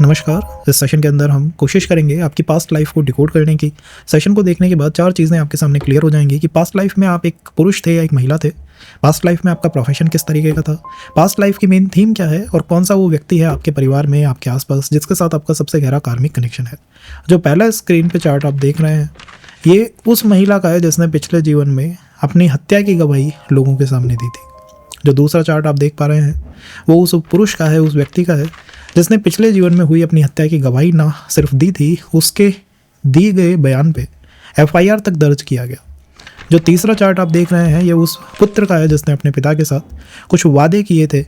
नमस्कार। इस सेशन के अंदर हम कोशिश करेंगे आपकी पास्ट लाइफ को डिकोड करने की। सेशन को देखने के बाद 4 चीज़ें आपके सामने क्लियर हो जाएंगी कि पास्ट लाइफ में आप एक पुरुष थे या एक महिला थे, पास्ट लाइफ में आपका प्रोफेशन किस तरीके का था, पास्ट लाइफ की मेन थीम क्या है और कौन सा वो व्यक्ति है आपके परिवार में, आपके आसपास, जिसके साथ आपका सबसे गहरा कार्मिक कनेक्शन है। जो पहला स्क्रीन पे चार्ट आप देख रहे हैं ये उस महिला का है जिसने पिछले जीवन में अपनी हत्या की गवाही लोगों के सामने दी थी। जो दूसरा चार्ट आप देख पा रहे हैं वो उस पुरुष का है, उस व्यक्ति का है जिसने पिछले जीवन में हुई अपनी हत्या की गवाही ना सिर्फ दी थी, उसके दिए गए बयान पे FIR तक दर्ज किया गया। जो तीसरा चार्ट आप देख रहे हैं ये उस पुत्र का है जिसने अपने पिता के साथ कुछ वादे किए थे,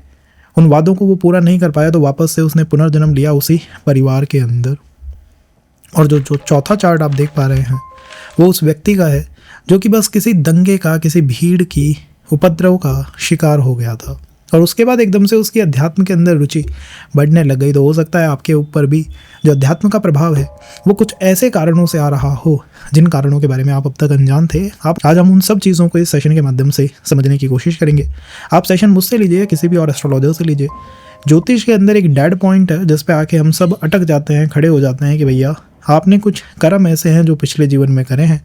उन वादों को वो पूरा नहीं कर पाया तो वापस से उसने पुनर्जन्म लिया उसी परिवार के अंदर। और जो चौथा चार्ट आप देख पा रहे हैं वो उस व्यक्ति का है जो कि बस किसी दंगे का, किसी भीड़ की उपद्रव का शिकार हो गया था और उसके बाद एकदम से उसकी अध्यात्म के अंदर रुचि बढ़ने लग गई। तो हो सकता है आपके ऊपर भी जो अध्यात्म का प्रभाव है वो कुछ ऐसे कारणों से आ रहा हो जिन कारणों के बारे में आप अब तक अनजान थे। आज हम उन सब चीज़ों को इस सेशन के माध्यम से समझने की कोशिश करेंगे। आप सेशन मुझसे लीजिए, किसी भी और एस्ट्रोलॉजर से लीजिए। ज्योतिष के अंदर एक डेड पॉइंट है जिस पे आके हम सब अटक जाते हैं, खड़े हो जाते हैं कि भैया आपने कुछ कर्म ऐसे हैं जो पिछले जीवन में करे हैं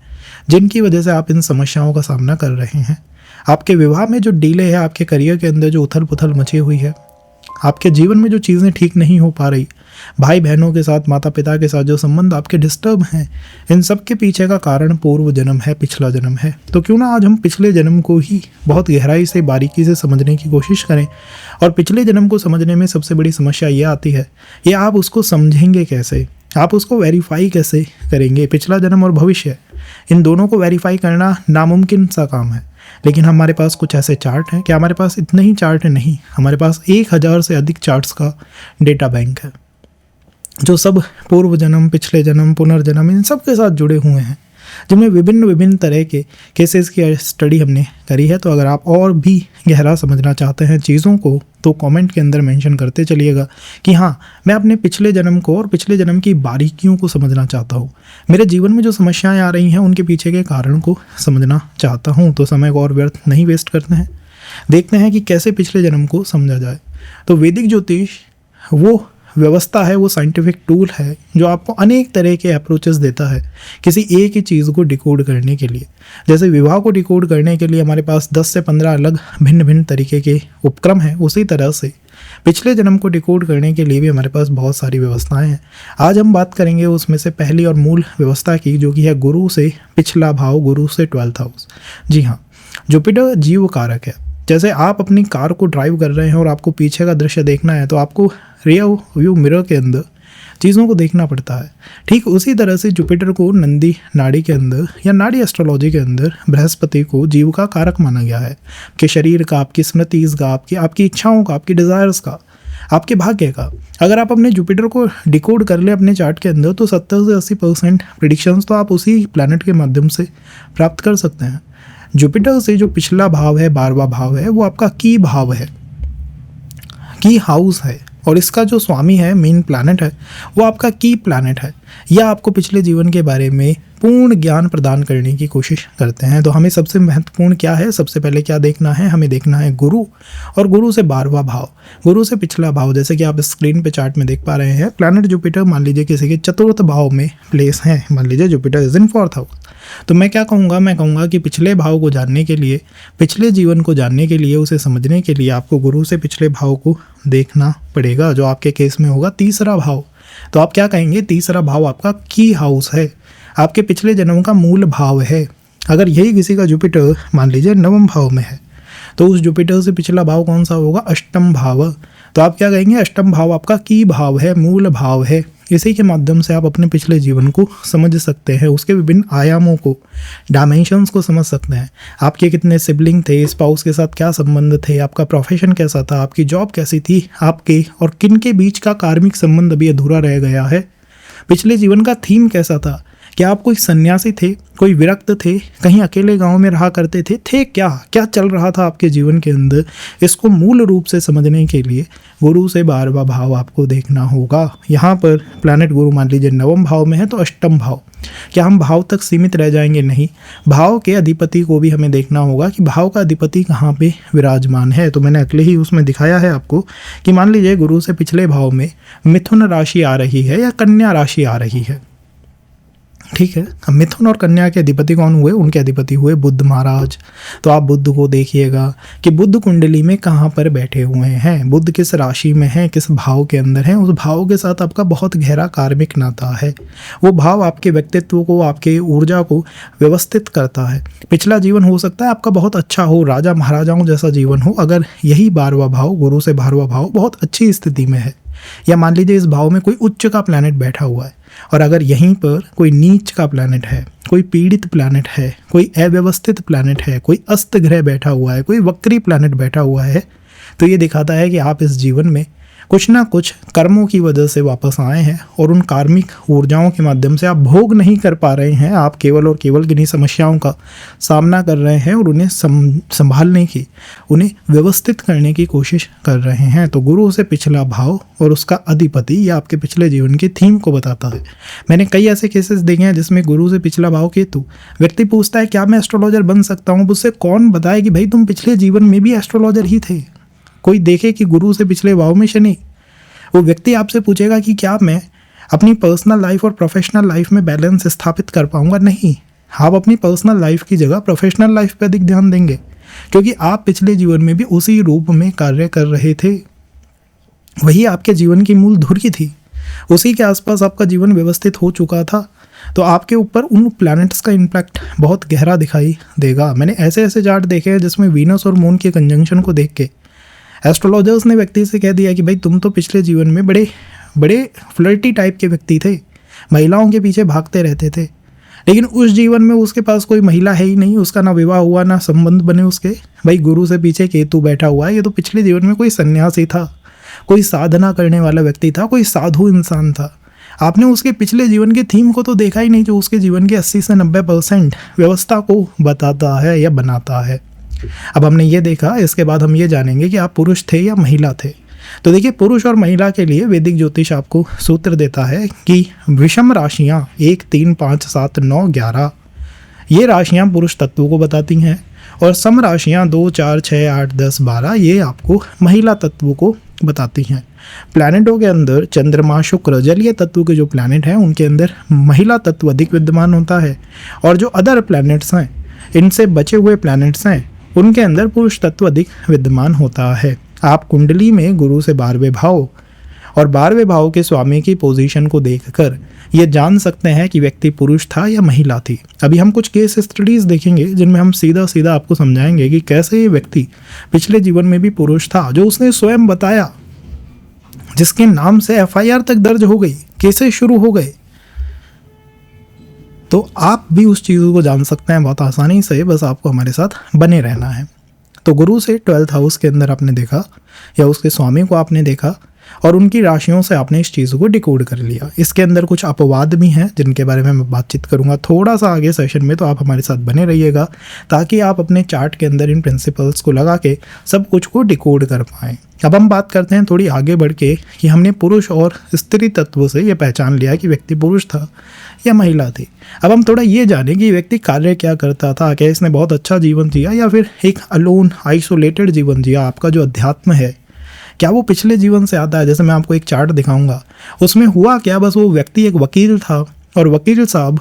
जिनकी वजह से आप इन समस्याओं का सामना कर रहे हैं। आपके विवाह में जो डीले है, आपके करियर के अंदर जो उथल पुथल मची हुई है, आपके जीवन में जो चीज़ें ठीक नहीं हो पा रही, भाई बहनों के साथ, माता पिता के साथ जो संबंध आपके डिस्टर्ब हैं, इन सब के पीछे का कारण पूर्व जन्म है, पिछला जन्म है। तो क्यों ना आज हम पिछले जन्म को ही बहुत गहराई से, बारीकी से समझने की कोशिश करें। और पिछले जन्म को समझने में सबसे बड़ी समस्या ये आती है, ये आप उसको समझेंगे कैसे, आप उसको वेरीफाई कैसे करेंगे। पिछला जन्म और भविष्य, इन दोनों को वेरीफाई करना नामुमकिन सा काम है। लेकिन हमारे पास कुछ ऐसे चार्ट हैं कि हमारे पास इतने ही चार्ट नहीं, हमारे पास 1000 से अधिक चार्ट्स का डेटा बैंक है जो सब पूर्व जन्म, पिछले जन्म, पुनर्जन्म, इन सब के साथ जुड़े हुए हैं, जिनमें विभिन्न तरह के केसेस की स्टडी हमने करी है। तो अगर आप और भी गहरा समझना चाहते हैं चीज़ों को तो कमेंट के अंदर मेंशन करते चलिएगा कि हाँ, मैं अपने पिछले जन्म को और पिछले जन्म की बारीकियों को समझना चाहता हूँ, मेरे जीवन में जो समस्याएं आ रही हैं उनके पीछे के कारण को समझना चाहता हूँ। तो समय को और व्यर्थ नहीं वेस्ट करते हैं, देखते हैं कि कैसे पिछले जन्म को समझा जाए। तो वैदिक ज्योतिष वो व्यवस्था है, वो साइंटिफिक टूल है जो आपको अनेक तरह के अप्रोचेस देता है किसी एक ही चीज़ को डिकोड करने के लिए। जैसे विवाह को डिकोड करने के लिए हमारे पास 10 से 15 अलग भिन्न तरीके के उपक्रम हैं, उसी तरह से पिछले जन्म को डिकोड करने के लिए भी हमारे पास बहुत सारी व्यवस्थाएं हैं। आज हम बात करेंगे उसमें से पहली और मूल व्यवस्था की, जो कि है गुरु से पिछला भाव, गुरु से 12th हाउस। जी हाँ, जुपिटर जीव कारक है। जैसे आप अपनी कार को ड्राइव कर रहे हैं और आपको पीछे का दृश्य देखना है तो आपको रियर व्यू मिरर के अंदर चीज़ों को देखना पड़ता है। ठीक उसी तरह से जुपिटर को नंदी नाड़ी के अंदर या नाड़ी एस्ट्रोलॉजी के अंदर बृहस्पति को जीव का कारक माना गया है, कि शरीर का, आपकी स्मृतिज का, आपकी इच्छाओं का, आपकी डिज़ायर्स का, आपके भाग्य का। अगर आप अपने जुपिटर को डिकोड कर ले अपने चार्ट के अंदर तो 70 से 80% प्रेडिक्शंस तो आप उसी प्लैनेट के माध्यम से प्राप्त कर सकते हैं। जुपिटर से जो पिछला भाव है, 12वां भाव है, वो आपका की भाव है, की हाउस है, और इसका जो स्वामी है, मेन प्लैनेट है, वो आपका की प्लैनेट है। यह आपको पिछले जीवन के बारे में पूर्ण ज्ञान प्रदान करने की कोशिश करते हैं। तो हमें सबसे महत्वपूर्ण क्या है, सबसे पहले क्या देखना है, हमें देखना है गुरु, और गुरु से 12वां भाव, गुरु से पिछला भाव। जैसे कि आप स्क्रीन पे चार्ट में देख पा रहे हैं, प्लैनेट जुपिटर मान लीजिए किसी के 4th भाव में प्लेस है, मान लीजिए Jupiter is in 4th house. तो मैं क्या कहूँगा, मैं कहूँगा कि पिछले भाव को जानने के लिए, पिछले जीवन को जानने के लिए, उसे समझने के लिए आपको गुरु से पिछले भाव को देखना पड़ेगा, जो आपके केस में होगा 3रा भाव। तो आप क्या कहेंगे, 3रा भाव आपका की हाउस है, आपके पिछले जन्म का मूल भाव है। अगर यही किसी का जुपिटर मान लीजिए 9वें भाव में है तो उस जुपिटर से पिछला भाव कौन सा होगा, 8म भाव। तो आप क्या कहेंगे, 8म भाव आपका की भाव है, मूल भाव है। इसी के माध्यम से आप अपने पिछले जीवन को समझ सकते हैं, उसके विभिन्न आयामों को, डायमेंशंस को समझ सकते हैं। आपके कितने सिबलिंग थे, स्पाउस के साथ क्या संबंध थे, आपका प्रोफेशन कैसा था, आपकी जॉब कैसी थी, आपके और किन के बीच का कार्मिक संबंध अभी अधूरा रह गया है, पिछले जीवन का थीम कैसा था, क्या आप कोई सन्यासी थे, कोई विरक्त थे, कहीं अकेले गांव में रहा करते थे क्या क्या चल रहा था आपके जीवन के अंदर? इसको मूल रूप से समझने के लिए गुरु से 12वां भाव आपको देखना होगा। यहाँ पर प्लैनेट गुरु मान लीजिए 9वें भाव में है तो अष्टम भाव। क्या हम भाव तक सीमित रह जाएंगे? नहीं, भाव के अधिपति को भी हमें देखना होगा कि भाव का अधिपति कहाँ पे विराजमान है। तो मैंने अगले ही उसमें दिखाया है आपको कि मान लीजिए गुरु से पिछले भाव में मिथुन राशि आ रही है या कन्या राशि आ रही है, ठीक है। अब मिथुन और कन्या के अधिपति कौन हुए? उनके अधिपति हुए बुध महाराज। तो आप बुध को देखिएगा कि बुध कुंडली में कहाँ पर बैठे हुए हैं, बुध किस राशि में है, किस भाव के अंदर है। उस भाव के साथ आपका बहुत गहरा कार्मिक नाता है। वो भाव आपके व्यक्तित्व को, आपके ऊर्जा को व्यवस्थित करता है। पिछला जीवन हो सकता है आपका बहुत अच्छा हो, राजा महाराजाओं जैसा जीवन हो, अगर यही 12वां भाव, गुरु से 12वां भाव बहुत अच्छी स्थिति में है, या मान लीजिए इस भाव में कोई उच्च का प्लैनेट बैठा हुआ है और अगर यहीं पर कोई नीच का प्लैनेट है, कोई पीड़ित प्लैनेट है, कोई अव्यवस्थित प्लैनेट है, कोई अस्त ग्रह बैठा हुआ है, कोई वक्री प्लैनेट बैठा हुआ है, तो ये दिखाता है कि आप इस जीवन में कुछ ना कुछ कर्मों की वजह से वापस आए हैं और उन कार्मिक ऊर्जाओं के माध्यम से आप भोग नहीं कर पा रहे हैं। आप केवल और केवल किन्हीं समस्याओं का सामना कर रहे हैं और उन्हें संभालने की, उन्हें व्यवस्थित करने की कोशिश कर रहे हैं। तो गुरु से पिछला भाव और उसका अधिपति ये आपके पिछले जीवन की थीम को बताता है। मैंने कई ऐसे केसेस देखे हैं जिसमें गुरु से पिछला भाव केतु, व्यक्ति पूछता है क्या मैं एस्ट्रोलॉजर बन सकता हूँ? उससे कौन बताए कि भाई तुम पिछले जीवन में भी एस्ट्रोलॉजर ही थे। कोई देखे कि गुरु से पिछले भाव में शनि, वो व्यक्ति आपसे पूछेगा कि क्या मैं अपनी पर्सनल लाइफ और प्रोफेशनल लाइफ में बैलेंस स्थापित कर पाऊंगा? नहीं, आप अपनी पर्सनल लाइफ की जगह प्रोफेशनल लाइफ पे अधिक ध्यान देंगे, क्योंकि आप पिछले जीवन में भी उसी रूप में कार्य कर रहे थे। वही आपके जीवन की मूल धुरी थी, उसी के आसपास आपका जीवन व्यवस्थित हो चुका था। तो आपके ऊपर उन प्लैनेट्स का इम्पैक्ट बहुत गहरा दिखाई देगा। मैंने ऐसे ऐसे चार्ट देखे हैं जिसमें वीनस और मून के कंजंक्शन को देख के एस्ट्रोलॉजर्स ने व्यक्ति से कह दिया कि भाई तुम तो पिछले जीवन में बड़े बड़े फ्लर्टी टाइप के व्यक्ति थे, महिलाओं के पीछे भागते रहते थे, लेकिन उस जीवन में उसके पास कोई महिला है ही नहीं, उसका ना विवाह हुआ ना संबंध बने उसके। भाई गुरु से पीछे केतु बैठा हुआ है, ये तो पिछले जीवन में कोई सन्यासी था, कोई साधना करने वाला व्यक्ति था, कोई साधु इंसान था। आपने उसके पिछले जीवन के थीम को तो देखा ही नहीं, जो उसके जीवन के 80 से 90% व्यवस्था को बताता है या बनाता है। अब हमने ये देखा, इसके बाद हम ये जानेंगे कि आप पुरुष थे या महिला थे। तो देखिए, पुरुष और महिला के लिए वैदिक ज्योतिष आपको सूत्र देता है कि विषम राशियाँ 1, 3, 5, 7, 9, 11 ये राशियाँ पुरुष तत्व को बताती हैं और सम राशियाँ 2, 4, 6, 8, 10, 12 ये आपको महिला तत्व को बताती हैं। प्लैनेटों के अंदर चंद्रमा, शुक्र, जलीय तत्व के जो प्लैनेट हैं उनके अंदर महिला तत्व अधिक विद्यमान होता है और जो अदर प्लैनेट्स हैं, इनसे बचे हुए प्लैनेट्स हैं, उनके अंदर पुरुष तत्व अधिक विद्यमान होता है। आप कुंडली में गुरु से 12वें भाव और 12वें भाव के स्वामी की पोजीशन को देखकर ये जान सकते हैं कि व्यक्ति पुरुष था या महिला थी। अभी हम कुछ केस स्टडीज़ देखेंगे जिनमें हम सीधा सीधा आपको समझाएंगे कि कैसे ये व्यक्ति पिछले जीवन में भी पुरुष था, जो उसने स्वयं बताया, जिसके नाम से FIR तक दर्ज हो गई, केसेस शुरू हो गए। तो आप भी उस चीज़ों को जान सकते हैं बहुत आसानी से, बस आपको हमारे साथ बने रहना है। तो गुरु से 12th हाउस के अंदर आपने देखा या उसके स्वामी को आपने देखा और उनकी राशियों से आपने इस चीज़ को डिकोड कर लिया। इसके अंदर कुछ अपवाद भी हैं जिनके बारे में मैं बातचीत करूंगा थोड़ा सा आगे सेशन में, तो आप हमारे साथ बने रहिएगा ताकि आप अपने चार्ट के अंदर इन प्रिंसिपल्स को लगा के सब कुछ को डिकोड कर पाएँ। अब हम बात करते हैं थोड़ी आगे बढ़ के कि हमने पुरुष और स्त्री तत्व से ये पहचान लिया कि व्यक्ति पुरुष था या महिला थी। अब हम थोड़ा ये जानें कि व्यक्ति कार्य क्या करता था, क्या इसने बहुत अच्छा जीवन जिया या फिर एक अलोन आइसोलेटेड जीवन जिया। आपका जो अध्यात्म है क्या वो पिछले जीवन से आता है? जैसे मैं आपको एक चार्ट दिखाऊंगा, उसमें हुआ क्या, बस वो व्यक्ति एक वकील था और वकील साहब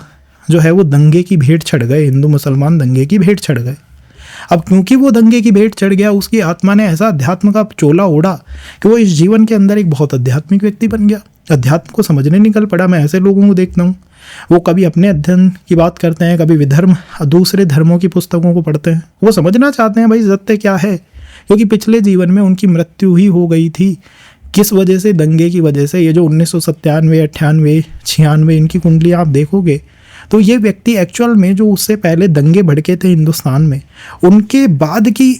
जो है वो दंगे की भेंट चढ़ गए, हिंदू मुसलमान दंगे की भेंट चढ़ गए। अब क्योंकि वो दंगे की भेंट चढ़ गया, उसकी आत्मा ने ऐसा अध्यात्म का चोला ओढ़ा कि वो इस जीवन के अंदर एक बहुत आध्यात्मिक व्यक्ति बन गया। अध्यात्म को समझने निकल पड़ा। मैं ऐसे लोगों को देखता हूँ, वो कभी अपने अध्ययन की बात करते हैं, कभी विधर्म दूसरे धर्मों की पुस्तकों को पढ़ते हैं। वो समझना चाहते हैं भाई सत्य क्या है, क्योंकि पिछले जीवन में उनकी मृत्यु ही हो गई थी। किस वजह से? दंगे की वजह से। ये जो 1997, 98, 96 इनकी कुंडली आप देखोगे तो ये व्यक्ति एक्चुअल में जो उससे पहले दंगे भड़के थे हिंदुस्तान में, उनके बाद की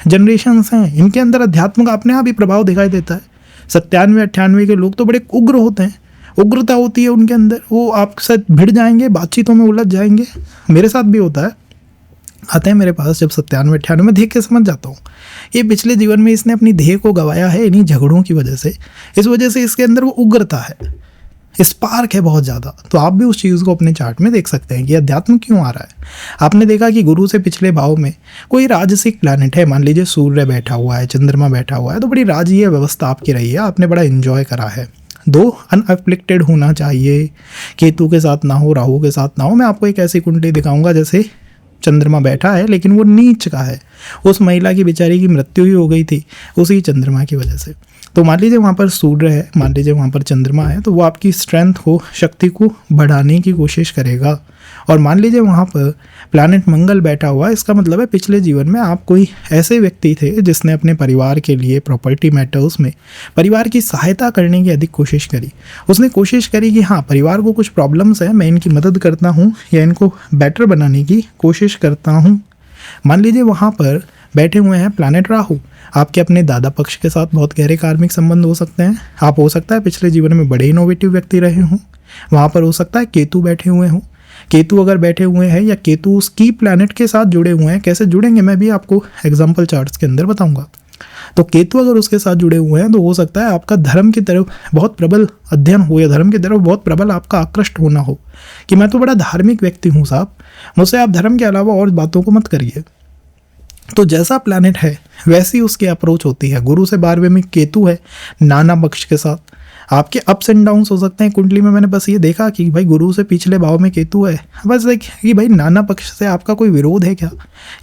जनरेशन्स हैं। इनके अंदर अध्यात्म का अपने आप ही प्रभाव दिखाई देता है। 97, 98 के लोग तो बड़े उग्र होते हैं, उग्रता होती है उनके अंदर, वो आपके साथ भिड़ जाएंगे, बातचीतों में उलझ जाएंगे। मेरे साथ भी होता है, आते हैं मेरे पास जब 97-98 में, देख के समझ जाता हूँ ये पिछले जीवन में इसने अपनी ध्येय को गंवाया है इन्हीं झगड़ों की वजह से। इस वजह से इसके अंदर वो उग्रता है, स्पार्क है बहुत ज़्यादा। तो आप भी उस चीज़ को अपने चार्ट में देख सकते हैं कि अध्यात्म क्यों आ रहा है। आपने देखा कि गुरु से पिछले भाव में कोई राजसिक प्लैनेट है, मान लीजिए सूर्य बैठा हुआ है, चंद्रमा बैठा हुआ है, तो बड़ी राजकीय व्यवस्था आपकी रही है, आपने बड़ा एंजॉय करा है। दो अनअफ्लिक्टेड होना चाहिए, केतु के साथ ना हो, राहु के साथ ना हो। मैं आपको एक ऐसी कुंडली दिखाऊंगा जैसे चंद्रमा बैठा है लेकिन वो नीच का है, उस महिला की बेचारी की मृत्यु ही हो गई थी उसी चंद्रमा की वजह से। तो मान लीजिए वहाँ पर सूर्य है, मान लीजिए वहाँ पर चंद्रमा है, तो वो आपकी स्ट्रेंथ को, शक्ति को बढ़ाने की कोशिश करेगा। और मान लीजिए वहाँ पर प्लैनेट मंगल बैठा हुआ है, इसका मतलब है पिछले जीवन में आप कोई ऐसे व्यक्ति थे जिसने अपने परिवार के लिए प्रॉपर्टी मैटर्स में परिवार की सहायता करने की अधिक कोशिश करी। उसने कोशिश करी कि हाँ, परिवार को कुछ प्रॉब्लम्स हैं, मैं इनकी मदद करता हूँ या इनको बेटर बनाने की कोशिश करता हूँ। मान लीजिए वहाँ पर बैठे हुए हैं प्लैनेट राहु, आपके अपने दादा पक्ष के साथ बहुत गहरे कार्मिक संबंध हो सकते हैं। आप हो सकता है पिछले जीवन में बड़े इनोवेटिव व्यक्ति रहे हों। वहाँ पर हो सकता है केतु बैठे हुए हों। केतु अगर बैठे हुए हैं या केतु उस की प्लैनेट के साथ जुड़े हुए हैं, कैसे जुड़ेंगे मैं भी आपको एग्जाम्पल चार्ट्स के अंदर बताऊंगा। तो केतु अगर उसके साथ जुड़े हुए हैं तो हो सकता है आपका धर्म की तरफ बहुत प्रबल अध्ययन हो या धर्म की तरफ बहुत प्रबल आपका आकृष्ट होना हो कि मैं तो बड़ा धार्मिक व्यक्ति हूँ साहब, मुझसे आप धर्म के अलावा और बातों को मत करिए। तो जैसा प्लैनेट है वैसी उसकी अप्रोच होती है। गुरु से 12वें में केतु है, नाना पक्ष के साथ आपके अप्स एंड डाउन्स हो सकते हैं कुंडली में। मैंने बस ये देखा कि भाई गुरु से पिछले भाव में केतु है, बस एक कि भाई नाना पक्ष से आपका कोई विरोध है क्या,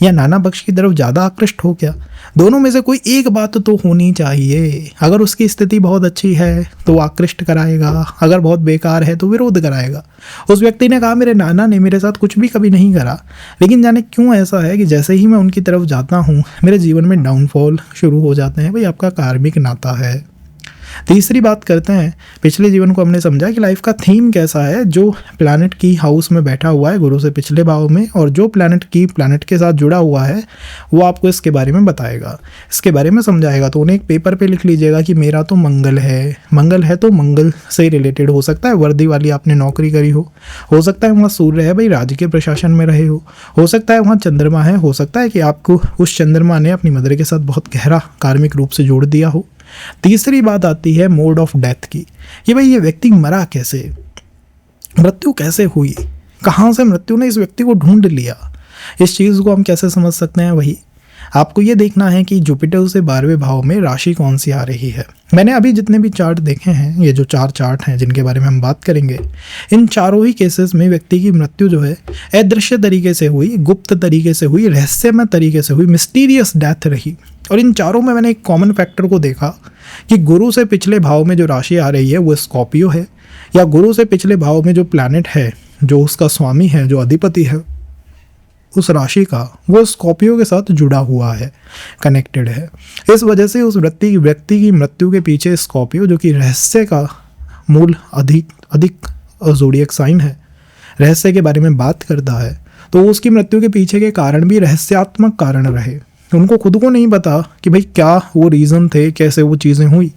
या नाना पक्ष की तरफ ज़्यादा आकृष्ट हो क्या। दोनों में से कोई एक बात तो होनी चाहिए। अगर उसकी स्थिति बहुत अच्छी है तो आकृष्ट कराएगा, अगर बहुत बेकार है तो विरोध कराएगा। उस व्यक्ति ने कहा मेरे नाना ने मेरे साथ कुछ भी कभी नहीं करा, लेकिन जाने क्यों ऐसा है कि जैसे ही मैं उनकी तरफ जाता हूँ मेरे जीवन में डाउनफॉल शुरू हो जाते हैं। भाई आपका कार्मिक नाता है। तीसरी बात करते हैं, पिछले जीवन को हमने समझा कि लाइफ का थीम कैसा है। जो प्लैनेट की हाउस में बैठा हुआ है गुरु से पिछले भाव में, और जो प्लैनेट के साथ जुड़ा हुआ है, वो आपको इसके बारे में बताएगा, इसके बारे में समझाएगा। तो उन्हें एक पेपर पे लिख लीजिएगा कि मेरा तो मंगल है तो मंगल से रिलेटेड हो सकता है, वर्दी वाली आपने नौकरी करी हो सकता है वहाँ सूर्य है, भाई राजकीय प्रशासन में रहे हो सकता है वहाँ चंद्रमा है, हो सकता है कि आपको उस चंद्रमा ने अपनी मदर के साथ बहुत गहरा कार्मिक रूप से जोड़ दिया हो। तीसरी बात आती है मोड ऑफ डेथ की, कि भाई ये व्यक्ति मरा कैसे, मृत्यु कैसे हुई, कहाँ से मृत्यु ने इस व्यक्ति को ढूंढ लिया। इस चीज़ को हम कैसे समझ सकते हैं, वही आपको ये देखना है कि जुपिटर से 12वें भाव में राशि कौन सी आ रही है। मैंने अभी जितने भी चार्ट देखे हैं, ये जो 4 चार्ट हैं जिनके बारे में हम बात करेंगे, इन चारों ही केसेस में व्यक्ति की मृत्यु जो है अदृश्य तरीके से हुई, गुप्त तरीके से हुई, रहस्यमय तरीके से हुई, मिस्टीरियस डेथ रही। और इन चारों में मैंने एक कॉमन फैक्टर को देखा कि गुरु से पिछले भाव में जो राशि आ रही है वो स्कॉर्पियो है, या गुरु से पिछले भाव में जो प्लैनेट है, जो उसका स्वामी है, जो अधिपति है उस राशि का, वो स्कॉर्पियो के साथ जुड़ा हुआ है, कनेक्टेड है। इस वजह से उस व्यक्ति की मृत्यु के पीछे स्कॉर्पियो, जो कि रहस्य का मूल अधिक ज़ोडिएक साइन है, रहस्य के बारे में बात करता है, तो उसकी मृत्यु के पीछे के कारण भी रहस्यात्मक कारण रहे। उनको खुद को नहीं पता कि भाई क्या वो रीज़न थे, कैसे वो चीज़ें हुई।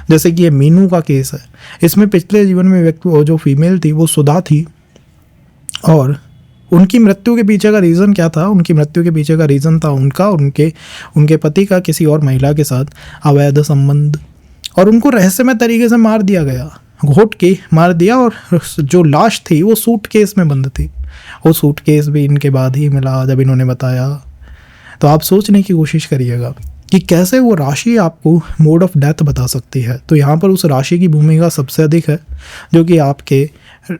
जैसे कि ये मीनू का केस है, इसमें पिछले जीवन में व्यक्ति जो फीमेल थी वो सुधा थी, और उनकी मृत्यु के पीछे का रीज़न क्या था, उनकी मृत्यु के पीछे का रीज़न था उनका और उनके पति का किसी और महिला के साथ अवैध संबंध, और उनको रहस्यमय तरीके से मार दिया गया, घोट के मार दिया। और जो लाश थी वो सूटकेस में बंद थी, वो सूटकेस भी इनके बाद ही मिला जब इन्होंने बताया। तो आप सोचने की कोशिश करिएगा कि कैसे वो राशि आपको मोड ऑफ डेथ बता सकती है। तो यहाँ पर उस राशि की भूमिका सबसे अधिक है जो कि आपके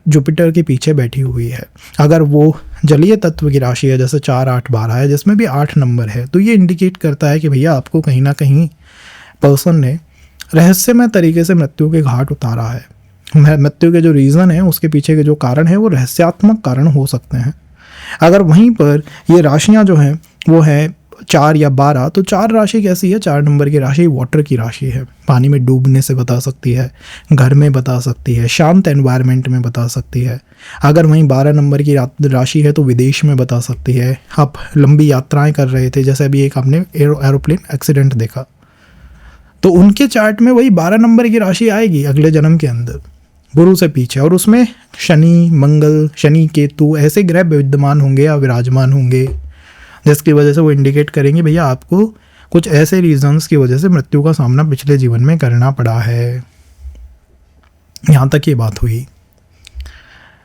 जुपिटर के पीछे बैठी हुई है। अगर वो जलीय तत्व की राशि है, जैसे 4, 8, 12 है, जिसमें भी 8 नंबर है, तो ये इंडिकेट करता है कि भैया आपको कहीं ना कहीं पर्सन ने रहस्यमय तरीके से मृत्यु के घाट उतारा है। मृत्यु के जो रीज़न है, उसके पीछे के जो कारण है, वो रहस्यात्मक कारण हो सकते हैं। अगर वहीं पर ये राशियाँ जो हैं वो है 4 या 12, तो 4 राशि कैसी है, 4 नंबर की राशि वाटर की राशि है, पानी में डूबने से बता सकती है, घर में बता सकती है, शांत एनवायरनमेंट में बता सकती है। अगर वहीं 12 नंबर की राशि है तो विदेश में बता सकती है, आप लंबी यात्राएं कर रहे थे, जैसे अभी एक आपने एरोप्लेन एक्सीडेंट देखा, तो उनके चार्ट में वही 12 नंबर की राशि आएगी अगले जन्म के अंदर। गुरु से पीछे, और उसमें शनि, मंगल, शनि, केतु ऐसे ग्रह विद्यमान होंगे या विराजमान होंगे, जिसकी वजह से वो इंडिकेट करेंगे भैया आपको कुछ ऐसे रीजंस की वजह से मृत्यु का सामना पिछले जीवन में करना पड़ा है। यहाँ तक ये बात हुई।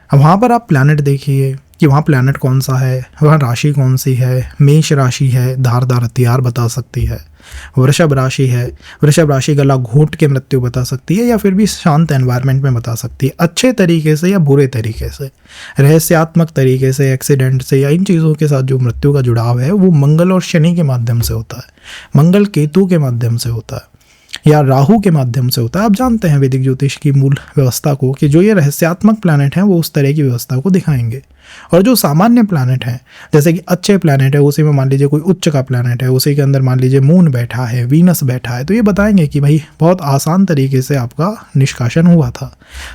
अब वहाँ पर आप प्लैनेट देखिए कि वहाँ प्लैनेट कौन सा है, वहाँ राशि कौन सी है। मेष राशि है, धारदार हथियार बता सकती है। वृषभ राशि है, वृषभ राशि गला घोट के मृत्यु बता सकती है, या फिर भी शांत एनवायरनमेंट में बता सकती है, अच्छे तरीके से या बुरे तरीके से, रहस्यात्मक तरीके से, एक्सीडेंट से, या इन चीज़ों के साथ जो मृत्यु का जुड़ाव है वो मंगल और शनि के माध्यम से होता है, मंगल केतु के माध्यम से होता है, या राहु के माध्यम से होता है। आप जानते हैं वैदिक ज्योतिष की मूल व्यवस्था को कि जो ये रहस्यात्मक प्लैनेट हैं वो उस तरह की व्यवस्था को दिखाएंगे, और जो सामान्य प्लैनेट हैं जैसे कि अच्छे प्लैनेट है, उसी में मान लीजिए कोई उच्च का प्लैनेट है, उसी के अंदर मान लीजिए मून बैठा है, वीनस बैठा है, तो ये बताएंगे कि भाई बहुत आसान तरीके से आपका निष्कासन हुआ था,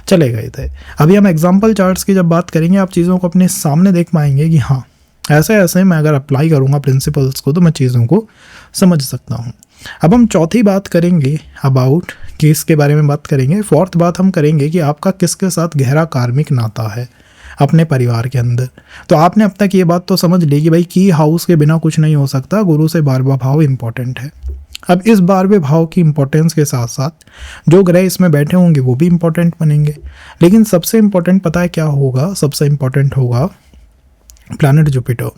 चले गए थे। अभी हम एग्जाम्पल चार्ट्स की जब बात करेंगे आप चीज़ों को अपने सामने देख पाएंगे कि हाँ ऐसे ऐसे मैं अगर अप्लाई करूँगा प्रिंसिपल्स को तो मैं चीज़ों को समझ सकता हूँ। अब हम चौथी बात करेंगे अबाउट केस के बारे में बात करेंगे। फोर्थ बात हम करेंगे कि आपका किसके साथ गहरा कार्मिक नाता है अपने परिवार के अंदर। तो आपने अब तक ये बात तो समझ ली कि भाई की हाउस के बिना कुछ नहीं हो सकता, गुरु से 12वां भाव इंपॉर्टेंट है। अब इस 12वें भाव की इंपॉर्टेंस के साथ साथ जो ग्रह इसमें बैठे होंगे वो भी इंपॉर्टेंट बनेंगे, लेकिन सबसे इंपॉर्टेंट पता है क्या होगा? सबसे इंपॉर्टेंट होगा प्लैनेट जुपिटर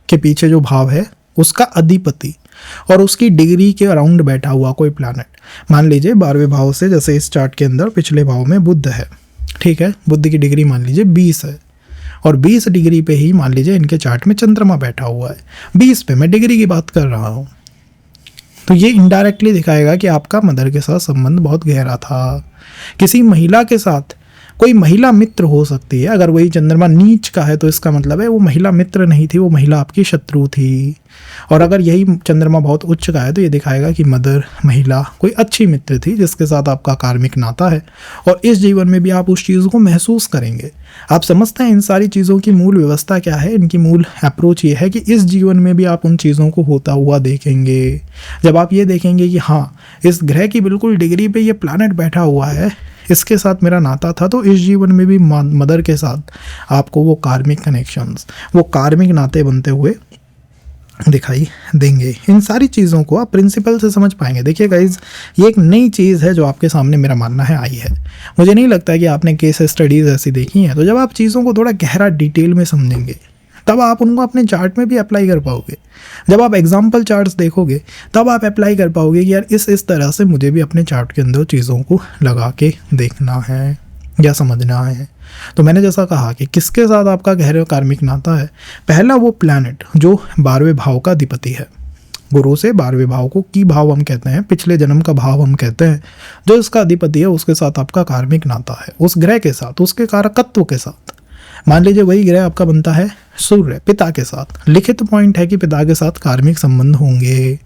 के पीछे जो भाव है उसका अधिपति और उसकी डिग्री के अराउंड बैठा हुआ कोई प्लैनेट। मान लीजिए 12वें भाव से, जैसे इस चार्ट के अंदर पिछले भाव में बुध है, ठीक है, बुध की डिग्री मान लीजिए 20 है, और 20 डिग्री पे ही मान लीजिए इनके चार्ट में चंद्रमा बैठा हुआ है। 20 पे मैं डिग्री की बात कर रहा हूँ, तो ये इनडायरेक्टली दिखाएगा कि आपका मदर के साथ संबंध बहुत गहरा था। किसी महिला के साथ कोई महिला मित्र हो सकती है। अगर वही चंद्रमा नीच का है तो इसका मतलब है वो महिला मित्र नहीं थी, वो महिला आपकी शत्रु थी। और अगर यही चंद्रमा बहुत उच्च का है तो ये दिखाएगा कि मदर महिला कोई अच्छी मित्र थी जिसके साथ आपका कार्मिक नाता है, और इस जीवन में भी आप उस चीज़ को महसूस करेंगे। आप समझते हैं इन सारी चीज़ों की मूल व्यवस्था क्या है? इनकी मूल अप्रोच ये है कि इस जीवन में भी आप उन चीज़ों को होता हुआ देखेंगे। जब आप ये देखेंगे कि हाँ इस ग्रह की बिल्कुल डिग्री पे ये प्लैनेट बैठा हुआ है, इसके साथ मेरा नाता था, तो इस जीवन में भी मदर के साथ आपको वो कार्मिक कनेक्शंस, वो कार्मिक नाते बनते हुए दिखाई देंगे। इन सारी चीज़ों को आप प्रिंसिपल से समझ पाएंगे। देखिए गाइज, ये एक नई चीज़ है जो आपके सामने मेरा मानना है आई है। मुझे नहीं लगता है कि आपने केस स्टडीज़ ऐसी देखी हैं। तो जब आप चीज़ों को थोड़ा गहरा डिटेल में समझेंगे तब आप उनको अपने चार्ट में भी अप्लाई कर पाओगे। जब आप एग्जाम्पल चार्ट्स देखोगे तब आप अप्लाई कर पाओगे कि यार इस तरह से मुझे भी अपने चार्ट के अंदर चीज़ों को लगा के देखना है या समझना है। तो मैंने जैसा कहा कि किसके साथ आपका गहरा कार्मिक नाता है, पहला वो प्लैनेट जो 12वें भाव का अधिपति है। गुरु से 12वें भाव को की भाव हम कहते हैं, पिछले जन्म का भाव हम कहते हैं। जो इसका अधिपति है उसके साथ आपका कार्मिक नाता है, उस ग्रह के साथ, उसके कारकत्व के साथ। मान लीजिए वही ग्रह आपका बनता है सूर्य, पिता के साथ। लिखित पॉइंट है कि पिता के साथ कार्मिक संबंध होंगे,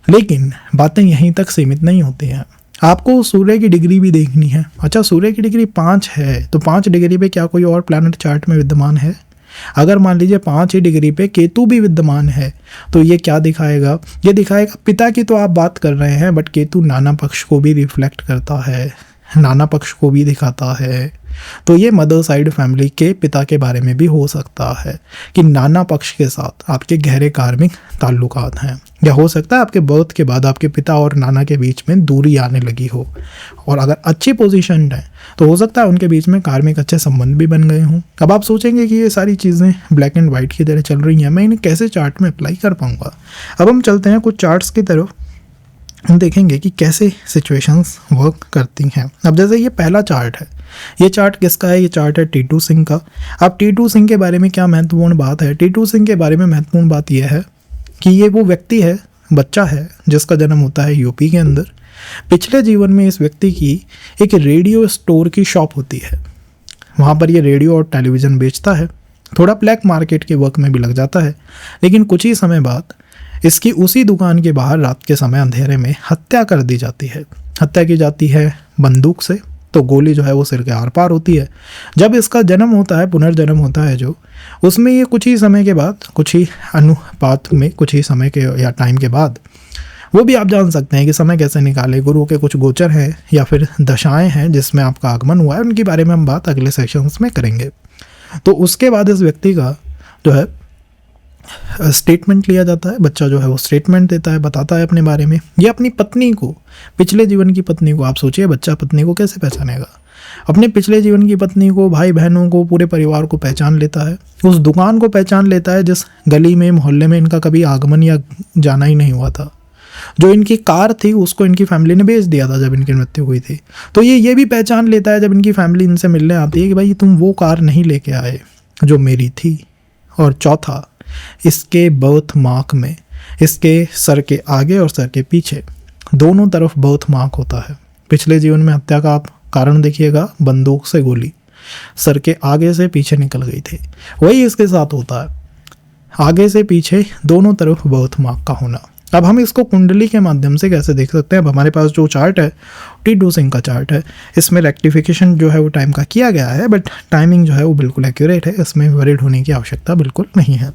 लेकिन बातें यहीं तक सीमित नहीं होती हैं। आपको सूर्य की डिग्री भी देखनी है। अच्छा, सूर्य की डिग्री 5 है तो 5 डिग्री पे क्या कोई और प्लैनेट चार्ट में विद्यमान है? अगर मान लीजिए 5 ही डिग्री पे केतु भी विद्यमान है तो ये क्या दिखाएगा? ये दिखाएगा, पिता की तो आप बात कर रहे हैं बट केतु नाना पक्ष को भी रिफ्लेक्ट करता है, नाना पक्ष को भी दिखाता है। तो ये मदर साइड फैमिली के पिता के बारे में भी हो सकता है कि नाना पक्ष के साथ आपके गहरे कार्मिक ताल्लुकात हैं, या हो सकता है आपके बर्थ के बाद आपके पिता और नाना के बीच में दूरी आने लगी हो, और अगर अच्छी पोजीशन है तो हो सकता है उनके बीच में कार्मिक अच्छे संबंध भी बन गए हों। अब आप सोचेंगे कि ये सारी चीज़ें ब्लैक एंड वाइट की तरह चल रही हैं, मैं इन्हें कैसे चार्ट में अप्लाई कर पाऊँगा? अब हम चलते हैं कुछ चार्ट्स की तरफ, हम देखेंगे कि कैसे सिचुएशंस वर्क करती हैं। अब जैसे ये पहला चार्ट है, ये चार्ट किसका है? ये चार्ट है टीटू सिंह का। अब टीटू सिंह के बारे में क्या महत्वपूर्ण बात है? टीटू सिंह के बारे में महत्वपूर्ण बात यह है कि ये वो व्यक्ति है, बच्चा है जिसका जन्म होता है यूपी के अंदर। पिछले जीवन में इस व्यक्ति की एक रेडियो स्टोर की शॉप होती है, वहाँ पर ये रेडियो और टेलीविज़न बेचता है। थोड़ा ब्लैक मार्केट के वर्क में भी लग जाता है, लेकिन कुछ ही समय बाद इसकी उसी दुकान के बाहर रात के समय अंधेरे में हत्या कर दी जाती है। हत्या की जाती है बंदूक से, तो गोली जो है वो सिर के आर पार होती है। जब इसका जन्म होता है, पुनर्जन्म होता है जो, उसमें ये कुछ ही समय के बाद, कुछ ही अनुपात में, कुछ ही समय के या टाइम के बाद वो भी आप जान सकते हैं कि समय कैसे निकाले। गुरु के कुछ गोचर हैं या फिर दशाएं हैं जिसमें आपका आगमन हुआ है, उनके बारे में हम बात अगले सेशंस में करेंगे। तो उसके बाद इस व्यक्ति का जो है स्टेटमेंट लिया जाता है। बच्चा जो है वो स्टेटमेंट देता है, बताता है अपने बारे में। ये अपनी पत्नी को, पिछले जीवन की पत्नी को, आप सोचिए बच्चा पत्नी को कैसे पहचानेगा? अपने पिछले जीवन की पत्नी को, भाई बहनों को, पूरे परिवार को पहचान लेता है। उस दुकान को पहचान लेता है जिस गली में, मोहल्ले में इनका कभी आगमन या जाना ही नहीं हुआ था। जो इनकी कार थी उसको इनकी फैमिली ने बेच दिया था जब इनकी मृत्यु हुई थी। तो ये भी पहचान लेता है जब इनकी फैमिली इनसे मिलने आती है कि भाई तुम वो कार नहीं लेके आए जो मेरी थी। और चौथा, इसके बर्थ मार्क में, इसके सर के आगे और सर के पीछे दोनों तरफ बर्थ मार्क होता है। पिछले जीवन में हत्या का आप कारण देखिएगा, बंदूक से गोली सर के आगे से पीछे निकल गई थी। वही इसके साथ होता है, आगे से पीछे दोनों तरफ बर्थ मार्क का होना। अब हम इसको कुंडली के माध्यम से कैसे देख सकते हैं? अब हमारे पास जो चार्ट है टी2 सिंह का चार्ट है। इसमें रेक्टिफिकेशन जो है वो टाइम का किया गया है, बट टाइमिंग जो है वो बिल्कुल एक्यूरेट है। इसमें वरीड होने की आवश्यकता बिल्कुल नहीं है।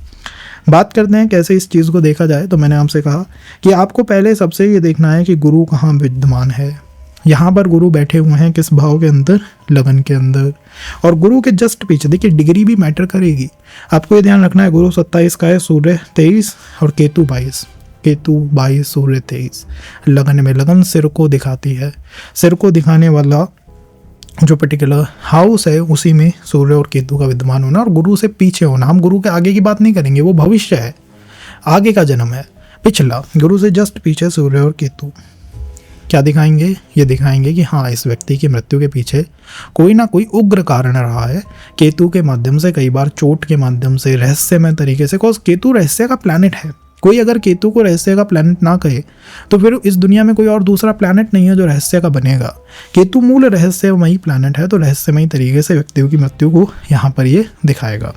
बात करते हैं कैसे इस चीज़ को देखा जाए। तो मैंने आपसे कहा कि आपको पहले सबसे ये देखना है कि गुरु कहाँ विद्यमान है। यहाँ पर गुरु बैठे हुए हैं किस भाव के अंदर? लगन के अंदर। और गुरु के जस्ट पीछे देखिए डिग्री भी मैटर करेगी। आपको ये ध्यान रखना है, गुरु 27 का है, सूर्य 23 और केतु 22। केतु 22, सूर्य 23। लगन में, लगन सिर को दिखाती है। सिर को दिखाने वाला जो पर्टिकुलर हाउस है उसी में सूर्य और केतु का विद्यमान होना और गुरु से पीछे होना। हम गुरु के आगे की बात नहीं करेंगे, वो भविष्य है, आगे का जन्म है। पिछला, गुरु से जस्ट पीछे सूर्य और केतु क्या दिखाएंगे? ये दिखाएंगे कि हाँ, इस व्यक्ति की मृत्यु के पीछे कोई ना कोई उग्र कारण रहा है। केतु के माध्यम से, कई बार चोट के माध्यम से, रहस्यमय तरीके से। बिकॉज केतु रहस्य का प्लैनेट है। कोई अगर केतु को रहस्य का प्लैनेट ना कहे तो फिर इस दुनिया में कोई और दूसरा प्लैनेट नहीं है जो रहस्य का बनेगा। केतु मूल रहस्यमयी प्लैनेट है, तो रहस्यमयी तरीके से व्यक्तियों की मृत्यु को यहाँ पर ये दिखाएगा।